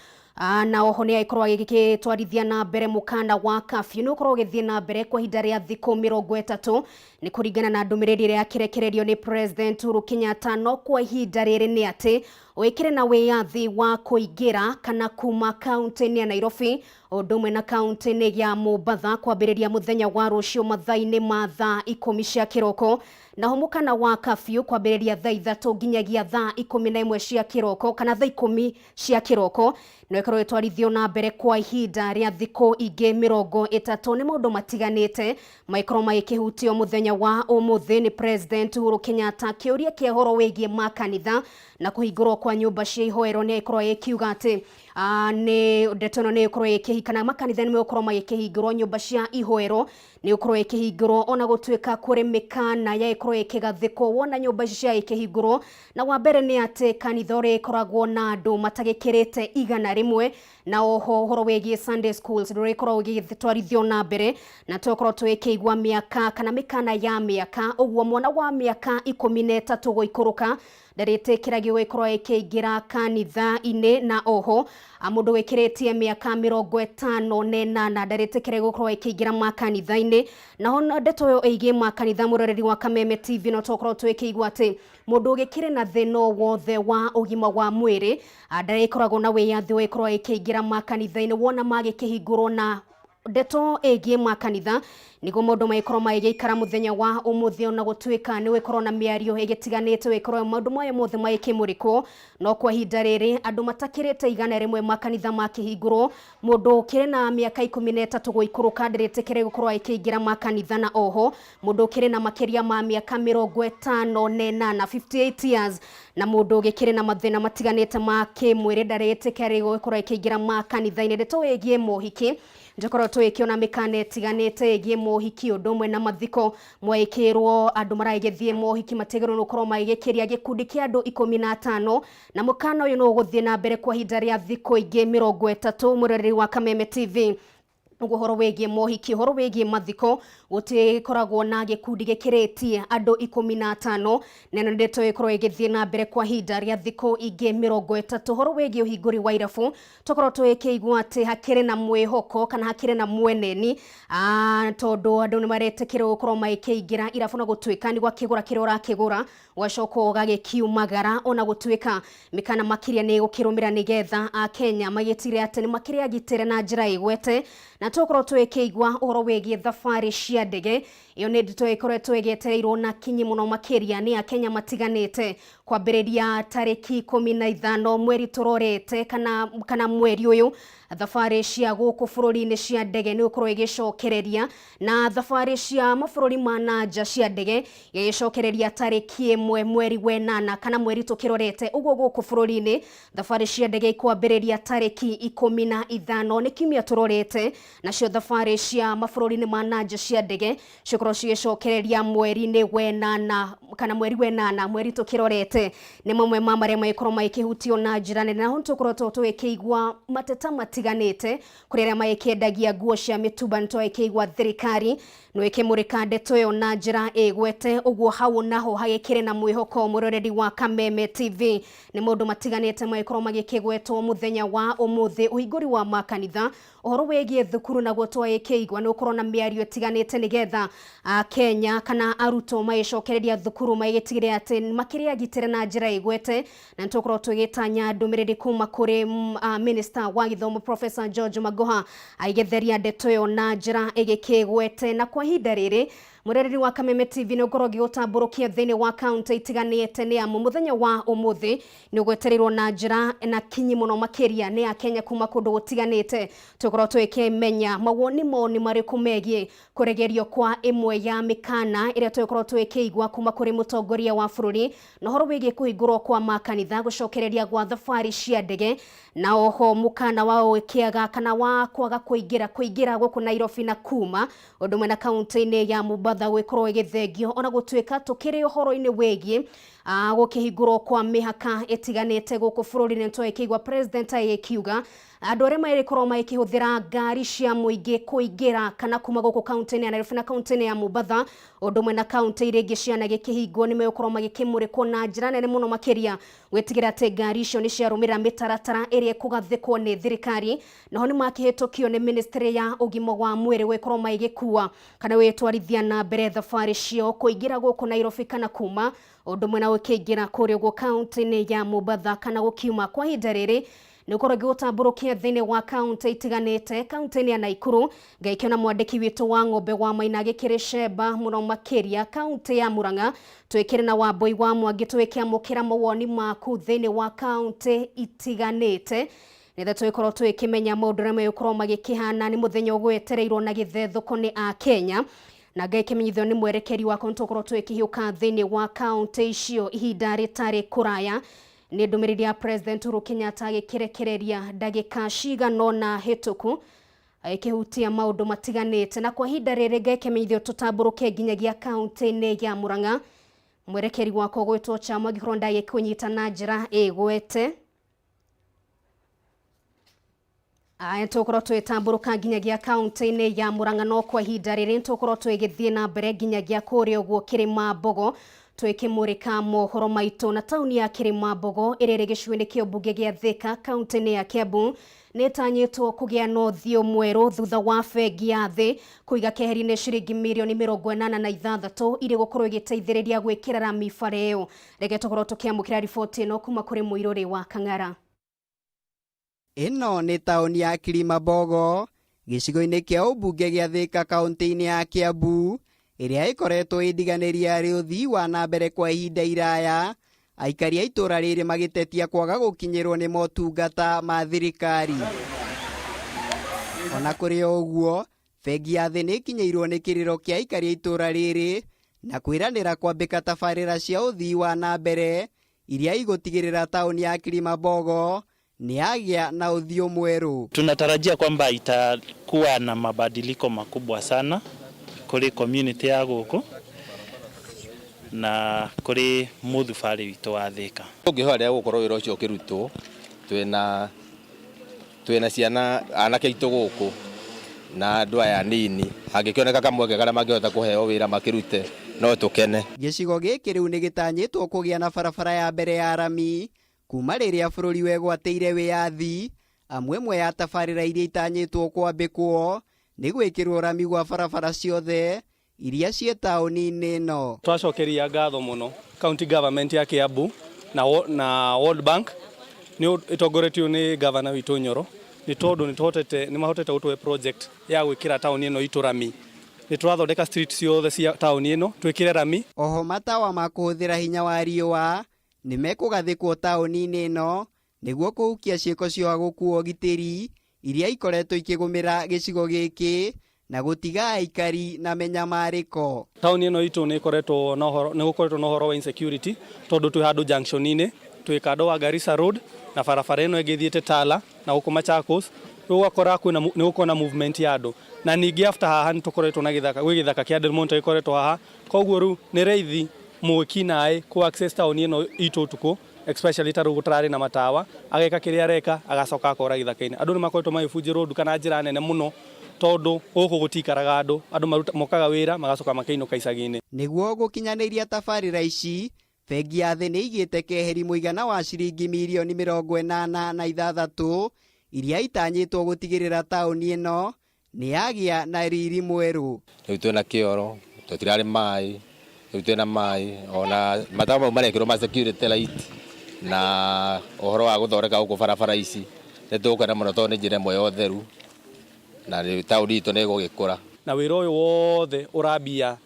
Na oho ni aikorwo agigitwarithia na mbere mukanda wa curfew no korwo githie na mbere kwa ihinda ria thikũ 30 ni kuringana na ndumiriri ria kirekererio ni President Uhuru Kenyatta no kwa ihinda riri ni ati wikire na wiyathi wa kuingira kana kuma county ya Nairobi odumwe na county ya Mombasa kwambiriria muthenya wa rucio mathaa-ini ma thaa 10 cia kiroko na homukana wa curfew kwambiriria thaa 3 nginyagia thaa 11 cia kiroko kana thaa 10 cia kiroko no ikorwo itwarithio na mbere kwa ihinda ria thikũ ingĩ 30 ni maundu matiganite maikorwo magikihutio muthenya wa umuthi ni President Uhuru Kenyatta kiuria kia horo wigie makanitha na kuhingurwo kwa nyumba cia ihoero ni ikorwo ikiuga ati ni ndetono ni ikorwo ikihikana makanitha ni mekorwo magikihingurwo nyumba cia ihoero ni ikorwo ikihingurwo ona gutwika kuri mikana ya ikorwo ikigathikwo wona nyumba cia ikihingurwo na wa mbere ni ati kanitha uri ikoragwo na andu matagikirite igana rimwe na oho horo wigie Sunday schools uri ikorwo igitwarithio na mbere na tokorwo twikigwa miaka kana mikana ya miaka ogwo mwana wa miaka 13 goikuruka ndaritikiragio ikorwo ikiingira kanitha-ini na oho mundu wikiritie miaka 58 ndaritikire gukorwo ikiingira makanitha-ini na ona ndeto yo igie makanitha muroreri wa Kameme TV no tokorwo twikigwa ati mundu ugikire na thino wothe wa ugima wa mwiri ndarikoragwo na wiyathi wikorwo ikiingira makanitha-ini wona magikihingurwo na ndeto igie makanitha nigo maundu maikorwo magikara muthenya wa umuthi ona gutwika ni wikorwo na miario igitiganite wikorwo maundu moyo mothe maikimurikwo no kwa ihinda riri andu matakirite igana rimwe makanitha makihingurwo mundu ukire na miaka 13 goikuruka ndiritikire gukorwo ikiingira makanitha na oho mundu ukire na makiria ma miaka 58 58 years na mundu ugikire na mathina matiganite ma kimwiri ndaritikire gukorwo ikiingira makanitha-ini ndeto wigie mohiki njokoro twikiona mikane tiganite igie mohiki odumwe na mathiko mwaikirwo andu maraigithie mohiki mategero no korwo maigikiria gikundi kia andu 15 na mukana uyu no guthie na mbere kwa ihinda ria thikũ ingĩ 30 muroreri wa Kameme TV ugo horo wigie mohiki horo wigie mathiko gutikoragwo na gikundi gikiritie andu 15 neno ndeto ikorwo igithie na mbere kwa ihinda ria thikũ ingĩ 30 horo wigie uhinguri wa irabu tokorwo twikigwa ati hakire na mwihoko kana hakire na mweneni tondu andu ni maretekire gukorwo maikiingira irabu na gutwika ni gwa kigura kire urakigura wacoko gagikiumagara ona gutwika mikana makiria ni gukirumira nigetha a Kenya magitire ati ni makiria gitire na njira igwete na tokorwo twikigwa uhoro wigie thabari cia ndege iyo ni ndito ikoretwo igetereirwo na kinyi muno makiria ni a Kenya matiganite kwambiriria tariki 15 mweri turorete kana mweri uyu thabari cia guku bururi-ini cia ndege ni ukorwo igicokereria na thabari cia mabururi ma nanja cia ndege igicokereria tariki 1 mweri wa 8 kana mweri tukirorete uguo guku bururi-ini thabari cia ndege ikwambiriria tariki 15 ni kimia turorete nacio thabari cia mabururi-ini ma nanja cia ndege cikorwo cigicokereria mweri-ini wa 8 kana mweri wa 8 mweri tukirorete ni mamwe ma maria maikorwo maikihutio na njira nene na ho tukorwo twikigwa mateta matiganite kuri aria maikiendagia nguo cia mitumba nto ikigwa thirikari no ikimurika ndeto yo na njira igwete uguo hau naho hagikire na mwihoko muroreri wa Kameme TV ni maundu matiganite maikorwo magikigwetwo muthenya wa umuthi uhinguri wa makanitha uhoro wigie thukuru na gutwa ikigwa no korona miario tiganite nigetha Kenya kana aruto maicokereria thukuru maigitigire ati makiria gitire na njira igwete na ntokorwo twigitanya ndumiriri kuma kuri minister wa githomo Professor George Magoha aigetheria ndeto yo na njira igikigwete na kwa ihinda riri Murereri wa Kameme TV no ngorogi utamburukia thini wa county itiganite ni amu muthenya wa umuthi ni gwetereirwo na njira na kinyi muno makiria ni akenya kuma kundu gutiganite tukoro twikimenya mawoni moni mariku megie kuregerio kwa imwe ya mikana iria tukoro twikigwa kuma kuri mutongoria wa bururi no horo wigie kuhingurwo kwa makanitha gucokereria gwa thafari cia ndege na oho mukana wao ikiaga kana wa kwaga kuingira guku Nairobi na kuma undu mwena county-ini ya Mombasa gwikorwo igithengio ona gutwika tukiri uhoro-ini wegie gukihingurwo kwa mihaka itiganite guku bururi-ini twikigwa president ayikiuga andu aria mairikorwo makihuthira ngari cia muingi kuingira kana kuma guku county-ini ya Nairobi na county-ini ya Mombasa undu mwena county iringi ciana gikihingwo ni mekorwo magikimurikwo na njira nene muno makiria gwetigira ati ngari icio ni ciarumira mitaratara iria kugathikwo ni thirikari naho ni makihitukio ni ministry ya ugima wa mwiri gwikorwo magikuwa kana wetwarithia na mbere thafari cio kuingira guku Nairobi kana kuma undu mwena ukiingira kuri guku county-ini ya Mombasa kana gukiuma kwa hinda riri ni ukorogi utamburukia thini wa county itiganite county-ini ya Naikuru ngaikiona mwandiki witu wa ng'ombe wa Maina gikirisheba muno makiria county ya Murang'a twikire na Wambui wa Mwangi twikiamukira mawoni maku thini wa county itiganite nitha twikorwo twikimenya maundu aria mekorwo magikihana ni muthenya ugwetereirwo na githethoko ni a Kenya na ngaikimenyithio ni mwerekeri wa kontokorwo twikihiuka thini wa county icio ihinda ritari kuraya ni ndumiriri ya president Uhuru Kenyatta agikirekereria ndagika cigana na hituku aikihutia maundu matiganite na kwa hinda riri ngaikimenyithio tutamburuke nginyagia county-ini ya Murang'a mwerekeri wako gwitwo Chama gikorwo ndagikunyita na njira igwete tukorwo twitamburuka nginyagia county-ini ya Murang'a no kwa hinda riri tukorwo twigithie na mbere nginyagia kuri uguo Kirima Mbogo twikimurika mohoro maitu na tauni ya Kirima Mbogo irere gicwini kio mbunge gia Thika county-ini ya Kiambu netanyitwo kugia no thio mweru thutha wa bengi ya thi kuiga keheri-ini ciringi mirioni 86 iri gukorwo igiteithiriria gwikira rami bare iyo rege tukorwo tukiamukira riboti ino kuma kuri muiruri wa Kang'ara. Ino ni tauni ya Kirima Mbogo gicigo-ini kia ubunge gia Thika county-ini ya Kiambu iria ikoretwo indiganiria ri uthii wa na mbere kwa ihinda iraya aikari a itura riri magitetia kwaga gukinyirwo ni motungata ma thirikari ona kuri oguo bengi ya thi ni ikinyirwo ni kiriro kia aikari a itura riri na kwiranira kwambika tabarira cia uthii wa na mbere iria igutigirira tauni ya Kirima Mbogo ni agia na uthio mweru. Tunatarajia kwamba itakuwa na mabadiliko makubwa sana kuri community ya guku na kuri muthubari witu wa Thika. Ungihoria gukorwo wira ucio kirutwo twina ciana anake itu guku na andu aya nini angikioneka kamweke karia mangihota kuheo wira makirute no tukene. Gicigo giki riu ni gitanyitwo kugia na barabara ya mbere ya rami kuma riria bururi wegwateire wiyathi amwe ya tabarira iria itanyitwo kwambikwo ni gwikirwo rami gwa barabara ciothe iria cie tauni-ini ino. Twacokeria ngatho muno county government ya Kiambu na World Bank ni itongoretio ni governor witu Nyoro ni tondu ni mahotete gutwe project ya gwikira tauni ino itu rami ni turathondeka street ciothe cia tauni ino twikire rami. Oho matawa ma kuhuthira hinya wa riua ni mekugathikwo tauni-ini ino niguo kuhukia ciiko cia gukuo gitiri iria ikoretwo ikigumira gicigo giki na gutiga aikari na menyamariko. Tauni ino itu ni ikoretwo na uhoro wa insecurity tondu twi handu junction-ini twi kando wa Garissa Road na barabara ino igithiete Tala na huko Machakos ugakora ni ukona movement ya andu na ningi after haha ni tukoretwo na githaka kia Delmonte ikoretwo haha koguo ru ni reithi muki nae ku access tauni ino itu tuko especially taru gutrari na matawa ageka kiria reka agacoka akora githaka-ini andu ni makoretwo maifunji road kana njira nene muno tondu guku gutikaraga andu mokaga wira magacoka makainuka icagi-ini. Niguo gukinyaniria tabarira ici bengi ya thi ni igite keheri muigana wa ciringi mirioni 86 iria itanyitwo gutigirira tauni ino ni agia na riri mweru. Riu twina kioro tutirari mai riu twina mai ona matawa marekirwo ma security light na uhoro wa guthoreka guku barabara ici ni tukana muno tondu ni njira imwe ya utheru na tauni itu ni gugikura na wira uyu wothe urambia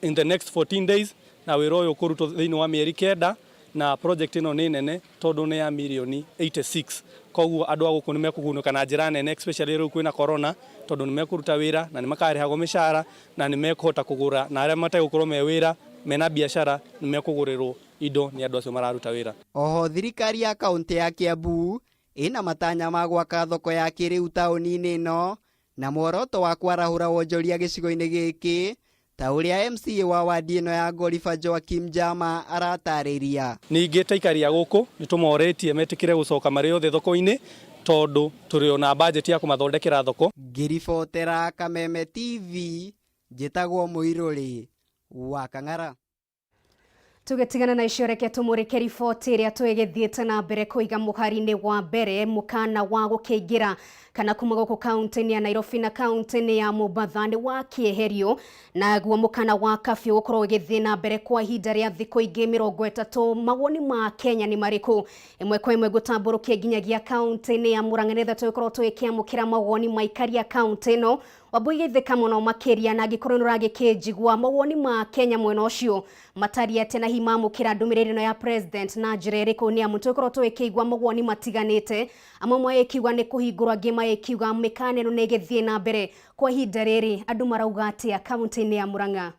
in the next 14 days na wĩra ũyũ kũrutwo thĩinĩ wa mĩeri 9 na project ĩno nĩ nene tondũ nĩ ya mirioni 86 koguo andũ a gũkũ nĩ mekũgunĩka na njĩra nene especially rĩu kwĩna corona tondũ nĩ mekũruta wĩra na nĩ makarĩhagwo mĩcara na nĩ mekũhota kũgũra na arĩa mategũkorwo me wĩra mena biacara nĩ mekũgũrĩrwo indo nĩ andũ acio mararuta wĩra. Oho thirikari ya kaunti ya Kiambu ina matanya ma gwaka thoko ya kĩrĩu taũni-inĩ ĩno na muoroto wa kwarahũra wonjoria gĩcigo-inĩ gĩkĩ ta ũrĩa MCA wa wadi ĩno ya Gorifa Joakim Jama aratarĩria. Ningĩ taikaria gũkũ nĩ tũmoretie metĩkĩre gũcoka marĩ othe thoko-inĩ tondũ tũrĩ ona budget ya kũmathondekera thoko. Ngiribotera Kameme TV njĩtagwo Mũirũrĩ wa Kang'ara. Tugetigana na icio reke tumurike riboti iria twegithiete na mbere kuiga mũhari-inĩ wa mbere mukana wa gũkĩingĩra kana kuma gũkũ kaunti-inĩ ya Nairobi na kaunti-inĩ ya Mombasa nĩ wa kĩeherio naguo mukana wa kabiũ gũkorwo ũgĩthiĩ na mbere kwa ihinda rĩa thikũ ingĩ 30. Mawoni ma Kenya nĩ marĩkũ? Ĩmwe kwa ĩmwe gũtambũrũkia nginyagia kaunti-inĩ ya Murang'a nĩgetha tũgĩkorwo tũgĩkĩamũkĩra mawoni ma aikari a kaunti ĩno. Wambui gĩthĩka mũno makĩria na angĩkorwo nĩũragĩkĩnjigua mawoni ma Kenya mwena ũcio matari atĩ na himamũkĩra ndũmĩrĩri ĩno ya president na njĩra ĩrĩkũ nĩ amu tũgĩkorwo tũgĩkĩigua mawoni matiganĩte. Amwe magĩkiuga nĩ kũhingũrwo, angĩ magĩkiuga mĩkana ĩno nĩ ĩgĩthiĩ na mbere. Kwa ihinda rĩrĩ andũ marauga atĩa kaunti-inĩ ya Murang'a?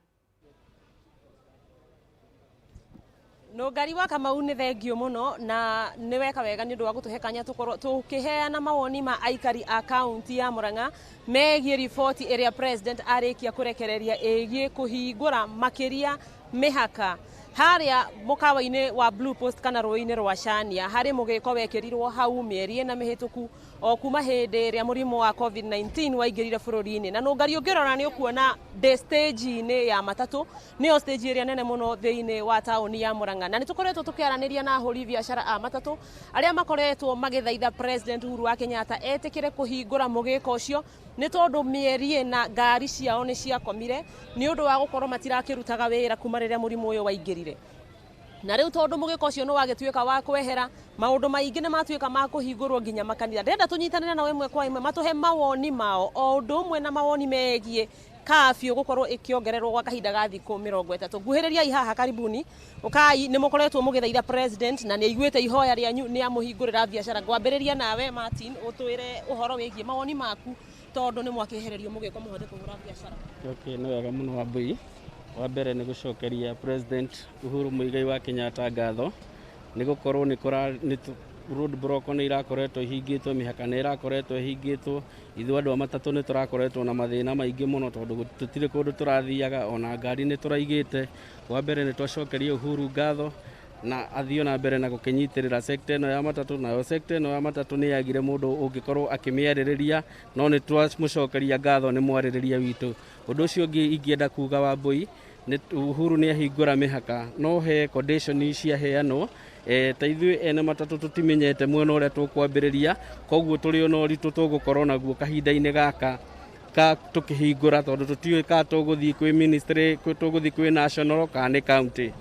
Ngari wa Kamau nĩ thengio mũno na nĩ weka wega nĩ ũndũ wa gũtũhe kanya tũkorwo tũkĩheana mawoni ma aikari a kaunti ya Murang'a megiĩ riboti ĩrĩa president arĩkia kũrekereria ĩgiĩ kũhingũra makĩria mĩhaka harĩa mũkawa-inĩ wa Blue Post kana rũĩ-inĩ rwa Chania harĩ mũgĩko wekĩrirwo hau mĩeri ĩna mĩhĩtũku o kuma hĩndĩ ĩrĩa mũrimũ wa COVID-19 waingĩrire bũrũri-inĩ. Na ngari ũngĩrora nĩ ũkuona stage-inĩ ya matatũ nĩyo stage ĩrĩa nene mũno thĩinĩ wa taũni ya Murang'a. Na nĩ tũkoretwo tũkĩaranĩria na ahũri biacara a matatũ arĩa makoretwo magĩthaitha President Uhuru wa Kenyatta etĩkĩre kũhingũra mũgĩko ũcio nĩ tondũ mĩeri ĩna ngari ciao nĩ ciakomire nĩ ũndũ wa gũkorwo matirakĩrutaga wĩra kuma rĩrĩa mũrimũ ũyũ waingĩrire. Na rĩu tondũ mũgĩko ũcio nĩ wagĩtuĩka wa kwehera, maũndũ maingĩ nĩ matuĩka ma kũhingũrwo nginya makanitha. Ndĩrenda tũnyitanĩre na ĩmwe kwa ĩmwe matũhe mawoni mao o ũndũ ũmwe na mawoni megiĩ kabiũ gũkorwo ĩkĩongererwo gwa kahinda ga thikũ 30. Nguhĩrĩriai haha karibuni ũkai nĩ mũkoretwo mũgĩthaitha president na nĩ aiguĩte ihoya rĩanyu nĩ amũhingũrĩra biacara. Ngwambĩrĩria nawe Martin ũtwĩre ũhoro wĩgiĩ mawoni maku tondũ nĩ mwakĩehererio mũgĩko mũhote kũhũra biacara. Okay, nĩ wega mũno Wambui. Wa mbere nĩ gũcokeria President Uhuru Muigai wa Kenyatta ngatho nĩ gũkorwo nĩ road block nĩ irakoretwo ihingĩtwo, mĩhaka nĩ irakoretwo ihingĩtwo, ithuĩ andũ a matatũ nĩ tũrakoretwo na mathĩna maingĩ mũno tondũ tũtirĩ kũndũ tũrathiaga, ona ngari nĩ tũraigĩte. Wa mbere nĩ twacokeria Uhuru ngatho na athiĩ na mbere na gũkĩnyitĩrĩra sekta ĩno ya matatũ. Nayo sekta ĩno ya matatũ nĩ yagire mũndũ ũngĩkorwo akĩmĩarĩrĩria, no nĩ twamũcokeria ngatho nĩ mwarĩrĩria witũ. Ũndũ ũcio ũngĩ ingĩenda kuga Wambui, Uhuru nĩ ahingũra mĩhaka, no he condition ciaheanwo ta ithuĩ ene matatũ tũtimenyete mwena ũrĩa tũkwambĩrĩria, koguo tũrĩ ona ũritũ tũgũkorwo naguo kahinda-inĩ gaka tũkĩhingũra tondũ tũtiũĩ kana tũgũthiĩ kwĩ ministry, tũgũthiĩ kwĩ national kana nĩ county.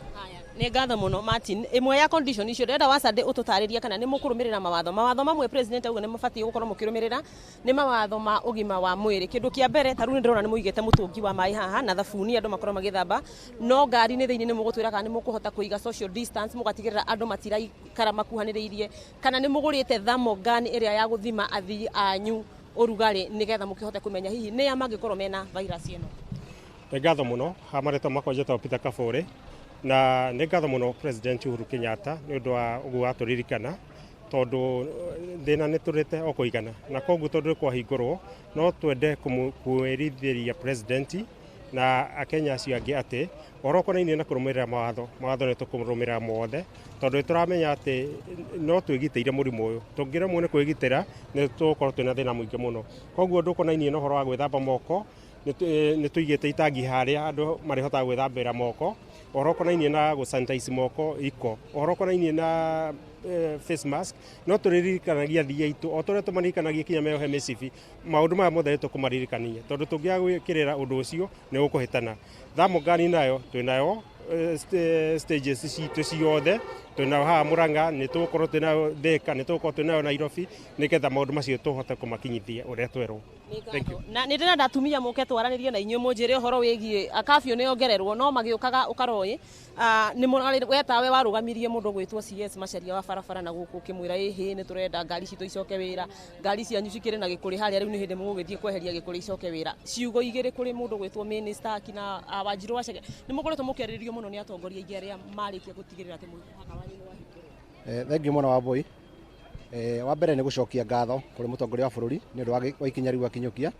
Nĩ ngatho mũno Martin. Ĩmwe ya condition icio ndĩrenda Wasande ũtũtarĩria kana nĩ mũkũrũmĩrĩra mawatho mamwe president auga nĩ mabatiĩ gũkorwo mũkĩrũmĩrĩra nĩ mawatho ma ũgima wa mwĩrĩ. Kĩndũ kĩa mbere ta rĩu nĩ ndĩrona nĩ mũigĩte mũtũngi wa maĩ haha na thabuni andũ makorwo magĩthamba, no ngari-inĩ thĩinĩ nĩ mũgũtwĩra kana nĩ mũkũhota kũiga social distance, mũgatigĩrĩra andũ matiraikara makuhanĩrĩirie, kana nĩ mũgũrĩte thermogun ĩrĩa ya gũthima athii anyu ũrugarĩ nĩgetha mũkĩhote kũmenya hihi nĩ mangĩkorwo mena virus ĩno. Nĩ ngatho mũno hamarĩtwo makonjetwo Peter Kabore na nĩ ngatho mũno President Uhuru Kenyatta nĩ ũndũ wa ũguo watũririkana tondũ thĩna nĩ tũrĩte o kũigana, na koguo tondũ kwahingũrwo no twende kwĩrithĩria president na akenya acio angĩ atĩ ũhoro ũkonainie na kũrũmĩrĩra mawatho nĩ tũkũrũmĩrĩra mothe tondũ tũramenya atĩ no twĩgitĩire mũrimũ ũyũ. Tũngĩremwo nĩ kwĩgitĩra nĩ tũgũkorwo twĩna thĩna mũingĩ mũno. Koguo ũndũ ũkonainie na ũhoro wa gwĩthamba moko nĩ tũigĩte itangi harĩa andũ marĩhotaga gwĩthambĩra moko. Ũhoro ũkonainie na gũsanitize moko iko, ũhoro ũkonainie na face mask, no tũririkanagia thia itũ o tũrĩa tũmaririkanagia kinya meohe mĩcibi. Maũndũ maya mothe tũkũmaririkania tondũ tũngĩaga gwĩkĩrĩra ũndũ ũcio nĩ gũkũhĩtana. Thermogun nayo twĩnayo stages citũ ciothe, twĩnayo haha Murang'a, nĩ tũgũkorwo twĩnayo Thika, nĩ tũgũkorwo twĩnayo Nairobi, nĩgetha maũndũ macio tũhote kũmakinyithia ũrĩa twerwo. na nä ndä renda atumia må ke twaranä rie na inyuä må njä re å horo wä giä kabio nä ongererwo no magä å kaga å karoä nä wetawe warå gamirie må ndå gwä two CS Macharia wa barabara na gå kå kä mwä ra ä nä tå renda ngari citå icoke wä ra ngari cianyu cikä rä na gä kå rä harä a rä u nä hä ndä må gå gä thiä kweheria gä kå rä icoke wä ra ciugo igä rä kå rä må ndå gwä two Minister kina Wanjirå Wachege nä må koretwo må kä arä rio må no nä atongoria aingä arä a marä kia gå tigä rä ra atä må haka wanyu nä wahingå thengiå mwana wa Mbui wa mbere nä gå cokia ngatho kå rä må tongoria wa bå rå ri nä å ndå wa ikinya rä u akinyå kia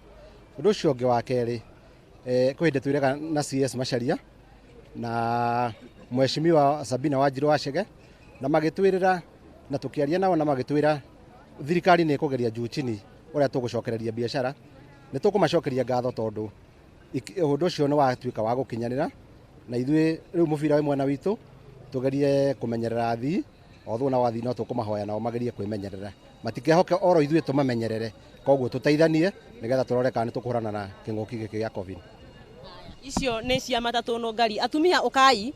å ndå å cio å ngä wa kerä kwä hä ndä twä rega na CS Macharia na Mheshimiwa Sabina Wanjirå Wachege na magä twä rä ra na tå kä aria nao na magä twä ra thirikari nä kå geria juu chini å rä a tå gå cokereria biacara nä tå kå macokeria ngatho tondå å ndå å cio nä watuä ka wa gå kinyanä ra na ithuä rä u må bira wä mwena witå tå gerie kå menyerera athii otho na wathii no tå kå mahoya nao magerie kwä menyerera matikehoke oro ithuä tå mamenyerere koguo tå teithanie nä getha tå rore kana nä tå kå hårana na kä ng'åki gä kä gä a COVID icio nä cia matatå no ngari atumia ukai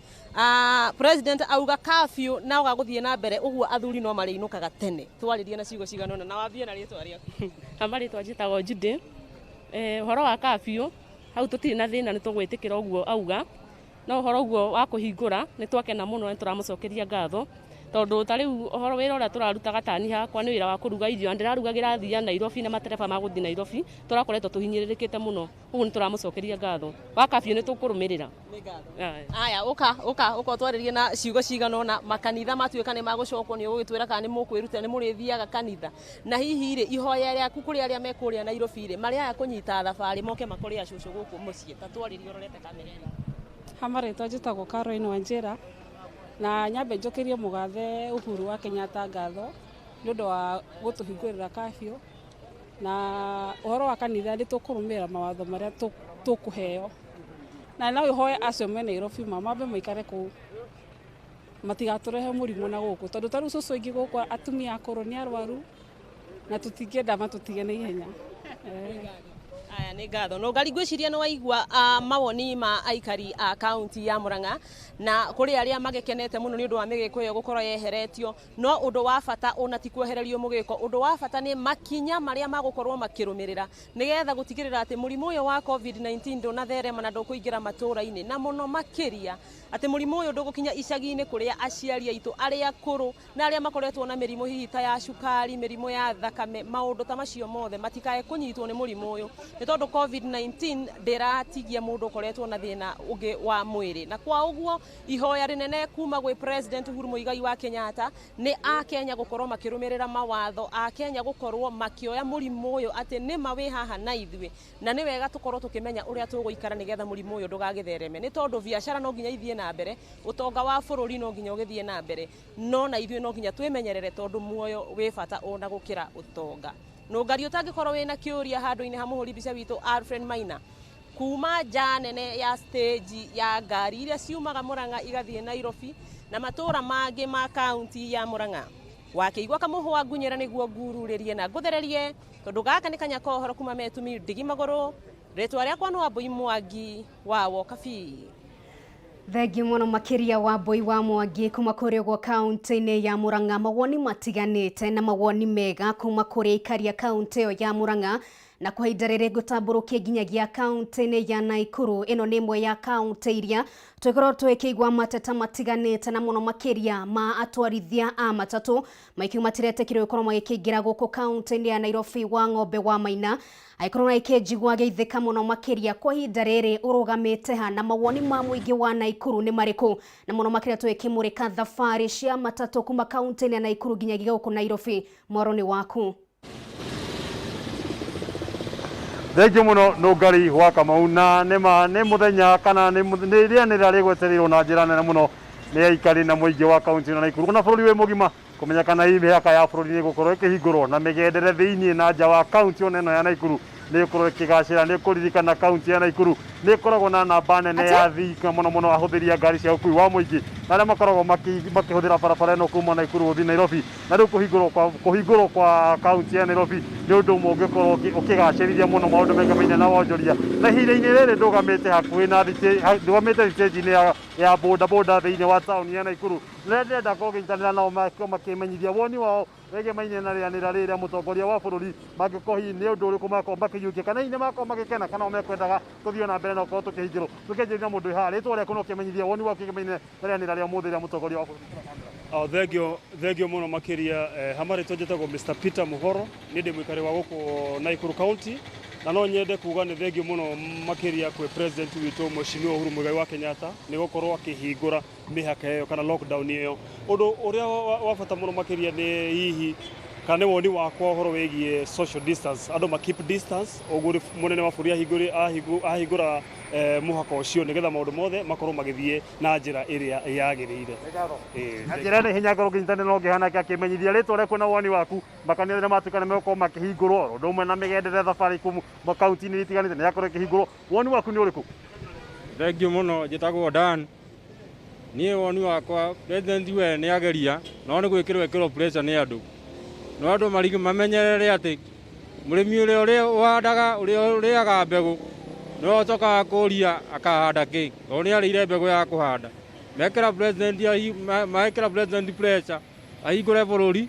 president auga kafio na uga guthie na mbere uguo athuri no marä inå kaga tene twaririe na ciugo ciganona na wambie na rĩtwa rĩaku amari twajitagwo Jude horo wa kafio hau tutiri na thina nä tå gwä tä kä ra å guo auga no horo å guo wa kå hingå ra nä twakena må no nä tå ramå cokeria ngatho tondå ta rä u horo wä ra å rä a tå raruta gatani hakwa nä wä ra wa kå ruga irio ndä rarugagä ra thia Nairobi na matereba ma gå thiä Nairobi tå rakoretwo tå hinyä rä rä kä te må no å guo nä tå ramå cokeria ngatho wa kabiå nä tå kå rå mä rä ra aya uka twaririe na ciugo ciganona makanitha matuä ka nä magå cokwo nä å gä twä ra kana nä må kwä rutera nä må rä thiaga kanitha na hihi rä ihoya rä aku kå rä arä a mekå rä a Nairobi rä marä aya kå nyita thabarä moke makå rä a cåcå gå kå må ciä ta twaririe å rorete kamera hamarä twa njätagwo Caroline Wanjira na nyambe njokerie mugathe Uhuru wa Kenyatta ngatho nĩ ũndũ wa gũtũhingũrĩra kabiũ na ũhoro wa kanitha nĩ tũkũrũmĩrĩra mawatho marĩa tũkũheo na no ihoye acio me Nairobi mambe maikare kũu matigatũrehe mũrimũ na gũkũ tondũ ta rĩu cũcũ aingĩ gũkũ atumia akũrũ nĩ arwaru na tũtingĩenda matũtige na ihenya aya nä ngatho no ngari ngwiciria nä waigua mawoni ma aikari a kaunti ya Murang'a na kå rä arä a magekenete må no nä å ndå wa mä gä ko ä yo gå korwo yeheretio no å ndå wa bata ona ti kwehererio må gä ko å ndå wa bata nä makinya marä a magå korwo makä rå mä rä ra nä getha gå tigä rä ra atä må rimå å yå wa COVID-19 ndå natherema na ndå kå ingä ra matå ra-inä na må no makä ria atä må rimå å yå ndå gå kinya icagi-inä kå rä a aciari aitå arä a akå rå na arä a makoretwo na mä rimå hihi ta ya cukari mä rimå ya thakame maå ndå ta macio mothe matikae kå nyitwo nä må rimå å yå nä tondå COVID-19 ndäratigia må ndå koretwo na thä na å ngä wa mwä rä na kwa å guo ihoya rä nene kuma gwä President Uhuru Muigai wa Kenyatta nä akenya gå korwo makä rå mä rä ra mawatho akenya gå korwo makä oya må rimå å yå atä nä ma wä haha na ithuä na nä wega tå korwo tå kä menya å rä a tå gå ikara nä getha må rimå å yå ndå gagä thereme nä tondå biacara no nginya ithiä na mbere å tonga wa bå rå ri no nginya å gä thiä na mbere no na ithuä no nginya twä menyerere tondå muoyo wä bata ona gå kä ra å tonga no ngari å tangä korwo wä na kä å ria handå-inä ha må hå ri mbica witå Alfred Maina kuma nja nene ya stage ya ngari iria ciumaga Murang'a igathiĩ Nairobi na matũra mangĩ ma kaunti ya Murang'a wakĩigua kamũhwa ngunyĩra nĩguo ngururĩrie na ngũthererie tondũ gaka nĩ kanya kohoro kuma metumi ndigi magũrũ rĩtwa rĩakwa nĩ Wambui Mwangi wa Wokabi Thengi mũno makĩria Wambui wa Mwangi kuma kũrĩ gwa kaunti-inĩ ya Murang'a mawoni matiganĩte na mawoni mega kuma kũrĩ aikari a kaunti ĩyo ya Murang'a na kwa ihinda rĩrĩ ngũtambũrũkia nginyagia kaunti-inĩ ya Naikuru ĩno nĩ ĩmwe ya kaunti iria twĩkorwo twĩkĩigua mateta matiganĩte na mũno makĩria ma atwarithia a matatũ maikiuma tiretekĩrwo gũkorwo magĩkĩingĩra gũkũ kaunti-inĩ ya Nairobi wa Ng'ombe wa Maina aikorwo na ikĩnjigua geithĩka mũno makĩria kwa ihinda rĩrĩ ũrũgamĩte ha na mawoni ma mũingĩ wa Naikuru nĩ marĩkũ na mũno makĩria twĩkĩmũrĩka thabarĩ cia matatũ kuma kaunti-inĩ ya Naikuru nginyagia gũkũ Nairobi mwaro nĩ waku Thengiũ mũno no ngari wa Kamau na nĩ mũthenya kana nĩ rĩanĩrĩra rĩgwetereirwo na njĩra nene mũno nĩ aikari na mũingĩ wa kaunti ya Naikuru kana bũrũri wĩ mũgima kũmenya kana hihi mĩhaka ya bũrũri nĩ gũkorwo ĩkĩhingũrwo na mĩgendere thĩinĩ na nja wa kaunti ĩno ya Naikuru nĩ ĩkorwo ĩkĩgacĩra nĩ kũririkana kaunti ya Naikuru nĩ ĩkoragwo na namba nene ya athii mũno mũno ahũthĩri a ngari cia ũkui wa mũingĩ aria makoragwo makihũthĩra barabara ĩno kuma Naikuru gũthiĩ Nairobi, na rĩu kũhingũrwo kwa kaunti ya Nairobi nĩ ũndũ ũmwe ũngĩkorwo ũkĩgacĩrithia mũno maũndũ maigamaine na wonjoria. Na ihinda-inĩ rĩrĩ ndũgamĩte hakuhĩ na ndũgamĩte stage-inĩ ya bodaboda thĩinĩ wa taũni ya Naikuru, rĩrĩa ndĩrenda kũnyitanĩra nao makĩmenyithia woni wao wĩgĩmaine na rĩanĩra rĩrĩa mũtongoria wa bũrũri mangĩkorwo hihi nĩ ũndũ ũrĩkũ makorwo makĩiyũkia, kana hihi nĩ makorwo magĩkena, kana mekwendaga tũthiĩ na mbere na gũkorwo tũkĩhingĩrwo. Tũkĩnjĩria mũndũ wĩ haha, rĩtwa rĩaku na ũkĩmenyithia woni waku wĩgĩmaine na rĩanĩra rĩa mũthĩ rĩa mũtongoria wa bũrũri. Thengio mũno makĩria hamarĩtwo njĩtagwo Mr. Peter Muhoro, nĩ ndĩ mũikari wa gũkũ Naikuru County, na no nyende kuga nĩ thengio mũno makĩria kwĩ president witũ Mheshimiwa Uhuru Muigai wa Kenyatta nĩ gũkorwo akĩhingũra mĩhaka ĩyo kana lockdown ĩyo. Ũndũ ũrĩa wa bata mũno makĩria nĩ hihi kana woni wakwa ũhoro wĩgiĩ social distance, andũ keep distance. Ũguo mũnene wa bũrũri ahingũra mũhaka ũcio nĩgetha maũndũ mothe makorwo magĩthiĩ na njĩra ĩrĩa yagĩrĩire. Na njĩra nĩ hinya ngorwo ngĩnyitanĩra na ũngĩ hana akĩmenyithia rĩtwa rĩaku na woni waku makanitha nĩ matuĩka nĩ megũkorwo makĩhingũrwo, ũndũ ũmwe na mĩgendere Safaricom kaunti-inĩ itiganĩte nĩ yakorwo ĩkĩhingũrwo. Woni waku nĩ ũrĩkũ? Thengio mũno, njĩtagwo Dan. Niĩ woni wakwa president we nĩ ageria no nĩ gwĩkĩrwo pressure nĩ andũ, no andũ mamenyerere atĩ mũrĩmi ũrĩa ũhandaga ũrĩa ũrĩaga mbegũ no acokaga kũria akahanda kĩ, tondũ nĩ arĩire mbegũ ya kũhanda. Mekĩra president pressure ahingũre bũrũri,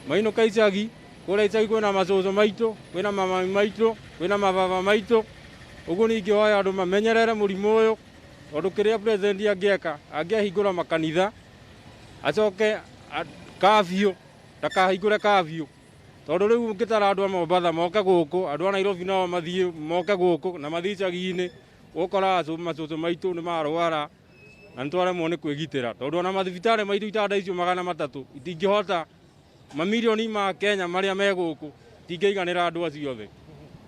mainũka icagi, kũrĩa icagi kwĩna macũcũ maitũ, kwĩna mamami maitũ, kwĩna mababa maitũ. Ũguo ningĩ hoya andũ mamenyerere mũrimũ ũyũ, tondũ kĩrĩa president angĩeka angĩahingũra makanitha acoke kabiũ, ndakahingũre kabiũ, tondũ rĩu ũngĩtara andũ a Mombasa moke gũkũ, andũ a Nairobi nao mathiĩ moke gũkũ na mathiĩ icagi-inĩ, ũkoraga macũcũ maitũ nĩ marwara na nĩ twaremwo nĩ kwĩgitĩra, tondũ ona mathibitarĩ maitũ itanda icio 300 itingĩhota mamirioni ma Kenya marĩa me gũkũ itingĩiganĩra andũ acio othe.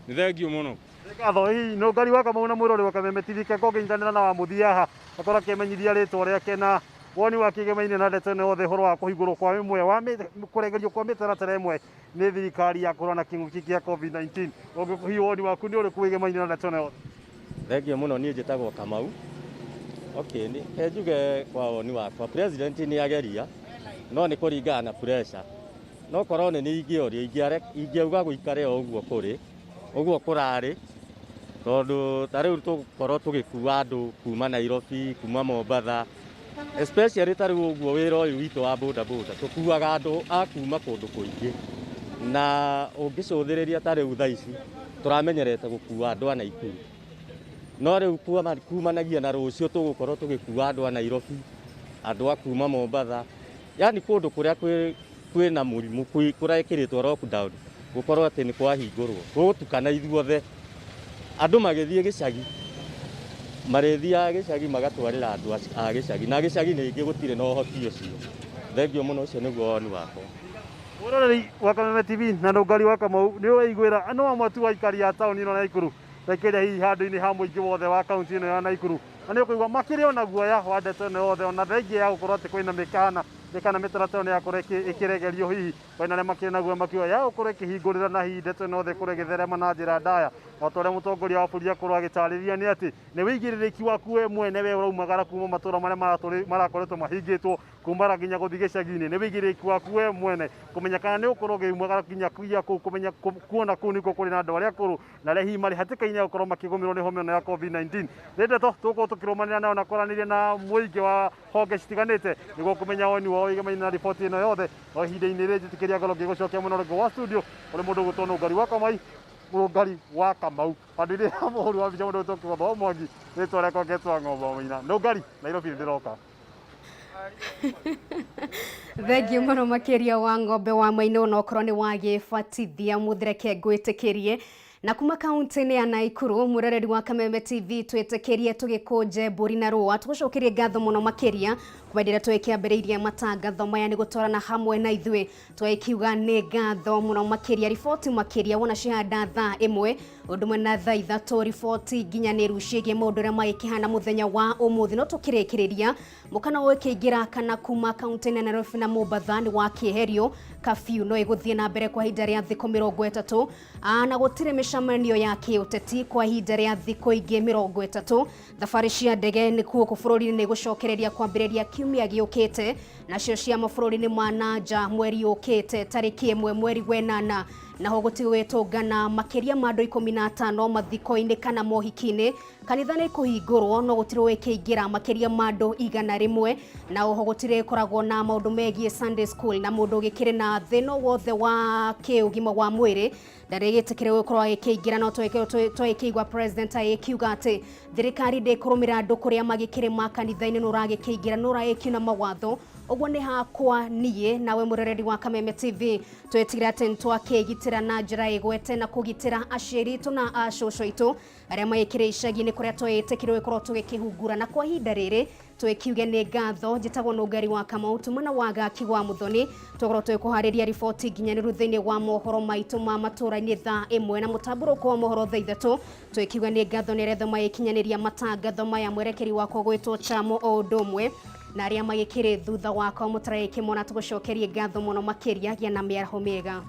Nĩ thengio mũno. Ngatho hihi no ngari wa Kamau na mwĩrori wa Kameme TV keko ngĩnyitanĩra na wa mũthia haha akorwo akĩmenyithia rĩtwa rĩake na woni wa kĩgemaine na ndeto ĩno yothe ũhoro wa kũhingũrwo kwa ĩmwe wa kũregerio kwa mĩtaratara ĩmwe nĩ thirikari ya kũrũa na kĩng'ũki gĩa COVID-19. Hihi woni waku nĩ ũrĩkũ wĩgemaine na ndeto ĩno yothe? Thengio mũno, niĩ njĩtagwo Kamau. Okay, njuge kwa woni wakwa president nĩ ageria no nĩ kũringana na pressure. No korwo nĩ ingĩoria ingĩauga gũikare o ũguo kũrĩ ũguo kũrarĩ, tondũ ta rĩu tũkorwo tũgĩkua andũ kuma Nairobi, kuma Mombasa, especially tarĩu ũguo wĩra ũyũ witũ wa bodaboda tũkuaga andũ a kuma kũndũ kũingĩ, na ũngĩcũthĩrĩria tarĩu thaa ici tũramenyerete gũkua andũ a Naikuru, no rĩu kumanagia na rũciũ tũgũkorwo tũgĩkua andũ a Nairobi, andũ a kuma Mombasa, yani kũndũ kũrĩa kwĩna mũrimũ kũrekĩrĩtwo lockdown gũkorwo atĩ nĩ kwahingũrwo gũgũtukana ithuothe, andũ magĩthiĩ gĩcagi marĩthiaga gĩcagi magatwarĩra andũ a gĩcagi, na gĩcagi ningĩ gũtirĩ na ũhoti ũcio. Thengio mũno, ũcio nĩguo woni wakwa. Mũroreri wa Kameme TV na ndũngari wa Kamau nĩ ũraiguĩra no amwe tu aikari a taũni ĩno Naikuru rekĩria hihi handũ-inĩ ha mũingĩ wothe wa kaunti ĩno ya Naikuru, na nĩ ũkũigua makĩrĩ ona guoya wa ndeto ĩno yothe, ona thengia ya gũkorwo atĩ kwĩna mĩkana mĩtaratara ĩno yakorwo ĩkĩregerio hihi kwĩna arĩa makĩrĩ naguo makĩoya ya gũkorwo ĩkĩhingũrĩra na hihi ndeto ĩno yothe kũrĩa gĩtherema na njĩra ndaya. O ta ũrĩa mũtongoria wa bũrũri akorwo agĩtarĩria nĩ atĩ nĩ wĩigĩrĩrĩki waku we mwene we ũraumagara kuma matũũra marĩa marakoretwo mahingĩtwo kumara nginya gũthiĩ gĩcagi-inĩ, nĩ wĩigĩrĩrĩki waku we mwene kũmenya kana nĩ ũkorwo ũkĩumagara nginya kũu kũmenya kuona kũu nĩkuo kũrĩ na andũ arĩa akũrũ na arĩa hihi marĩ hatĩka-inĩ ya gũkorwo makĩgũmĩrwo nĩ homa ĩno ya COVID-19. Nĩ ndeto tũgũkorwo tũkĩrũmanĩrĩra nayo na kwaranĩria na mũingĩ wa honge citiganĩte nĩguo kũmenya woni wao wĩgemaine na riboti ĩno yothe. O ihinda-inĩ rĩrĩ njĩtĩkĩria ngorwo ngĩgũcokia mũno rĩngĩ wa studio ũrĩ mũndũ ũgũtwo nũ ngari wa Kamau, Ngari wa Kamau, handũ-inĩ ha mũhũri wa mbica mũndũ ũgũtwo Kĩgotho Mwangi, rĩtwa rĩakwa ngetwo Ng'ombe Mũina. Nũ ngari Nairobi nĩ ndĩroka. Thengio mũno makĩria wa Ng'ombe wa Maina, onokorwo nĩ wagĩbatithia mũthireke ngwĩtĩkĩrie na kuma kaunti-inĩ ya Naikuru. Mũroreri wa Kameme TV twĩtĩkĩrie tũgĩkũnje mbũri na rũa, tũgũcokerie ngatho mũno makĩria kwendera twĩkĩambĩrĩirie matangatho maya nĩ gũtwarana hamwe na ithuĩ twĩkiuga nĩ ngatho mũno makĩria. Riboti makĩria wona cihanda thaa 1 ũndũ ũmwe na thaa 3 riboti nginyanĩru ciĩgiĩ maũndũ ũrĩa magĩkĩhana mũthenya wa ũmũthĩ. No tũkĩrĩkĩrĩria mũkana ũkĩingĩra kana kuma kaunti-inĩ ya Nairobi na Mombasa nĩ wakĩeherio, kabiũ no ĩgũthiĩ na mbere kwa ihinda rĩa thikũ 30 na gũtirĩ micamanio ya kiuteti kwa ihinda ria thikũ ingĩ 30. Thabarĩ cia ndege nĩ kuo bũrũri-inĩ nĩ gũcokereria kwambĩrĩria kiumia gĩũkĩte, nacio cia mabũrũri-inĩ ma nanja mweri ũkĩte tarĩki 1 mweri wa 8. Naho gũtigwĩtũngana makĩria ma andũ 15 mathiko-inĩ kana mohiki-inĩ. Kanitha nĩ kũhingũrwo no gũtirĩ wĩkĩingĩra makĩria ma andũ 100, na oho gũtirĩ koragwo na maũndũ megiĩ Sunday school, na mũndũ gĩkĩrĩ na thĩna wothe wa kĩũgima wa mwĩrĩ ndarĩgĩtĩkĩrwo gũkorwo agĩkĩingĩra. No twagĩkĩigua president agĩkiuga atĩ thirikari ndĩkũrũmĩra andũ kũrĩa magĩkĩrĩ makanitha-inĩ nũragĩkĩingĩra nũragĩkiuna mawatho. Ũguo nĩ hakwa niĩ nawe mũroreri wa Kameme TV twĩtigĩra atĩ nĩtwakĩgitĩra na njĩra ĩgwete na kũgitĩra aciari aitũ na acũcũ aitũ arĩa magĩkĩrĩ icagi-inĩ kũrĩa twĩtĩkĩrwo gũkorwo tũgĩkĩhungura. Na kwa ihinda rĩrĩ twĩkiuge nĩ ngatho. Njĩtagwo Nũngari wa Kamau, tumana wa Gaki wa Muthoni. Tũkorwo twĩkũharĩria riboti nginyanĩru thĩinĩ wa mohoro maitũ ma matũra-inĩ thaa 1 na mũtambũrũko wa mohoro thaa 3. Twĩkiuga nĩ ngatho nĩ arĩa magĩkinyanĩria matangatho maya, mwerekeri wakwa gwĩtwo Chamo o ũndũ ũmwe na arĩa magĩkĩrĩ thutha wakwa mũtarĩkĩ mona tũgũcokerie ngatho mũno makĩria gĩa na mĩaraho mĩega.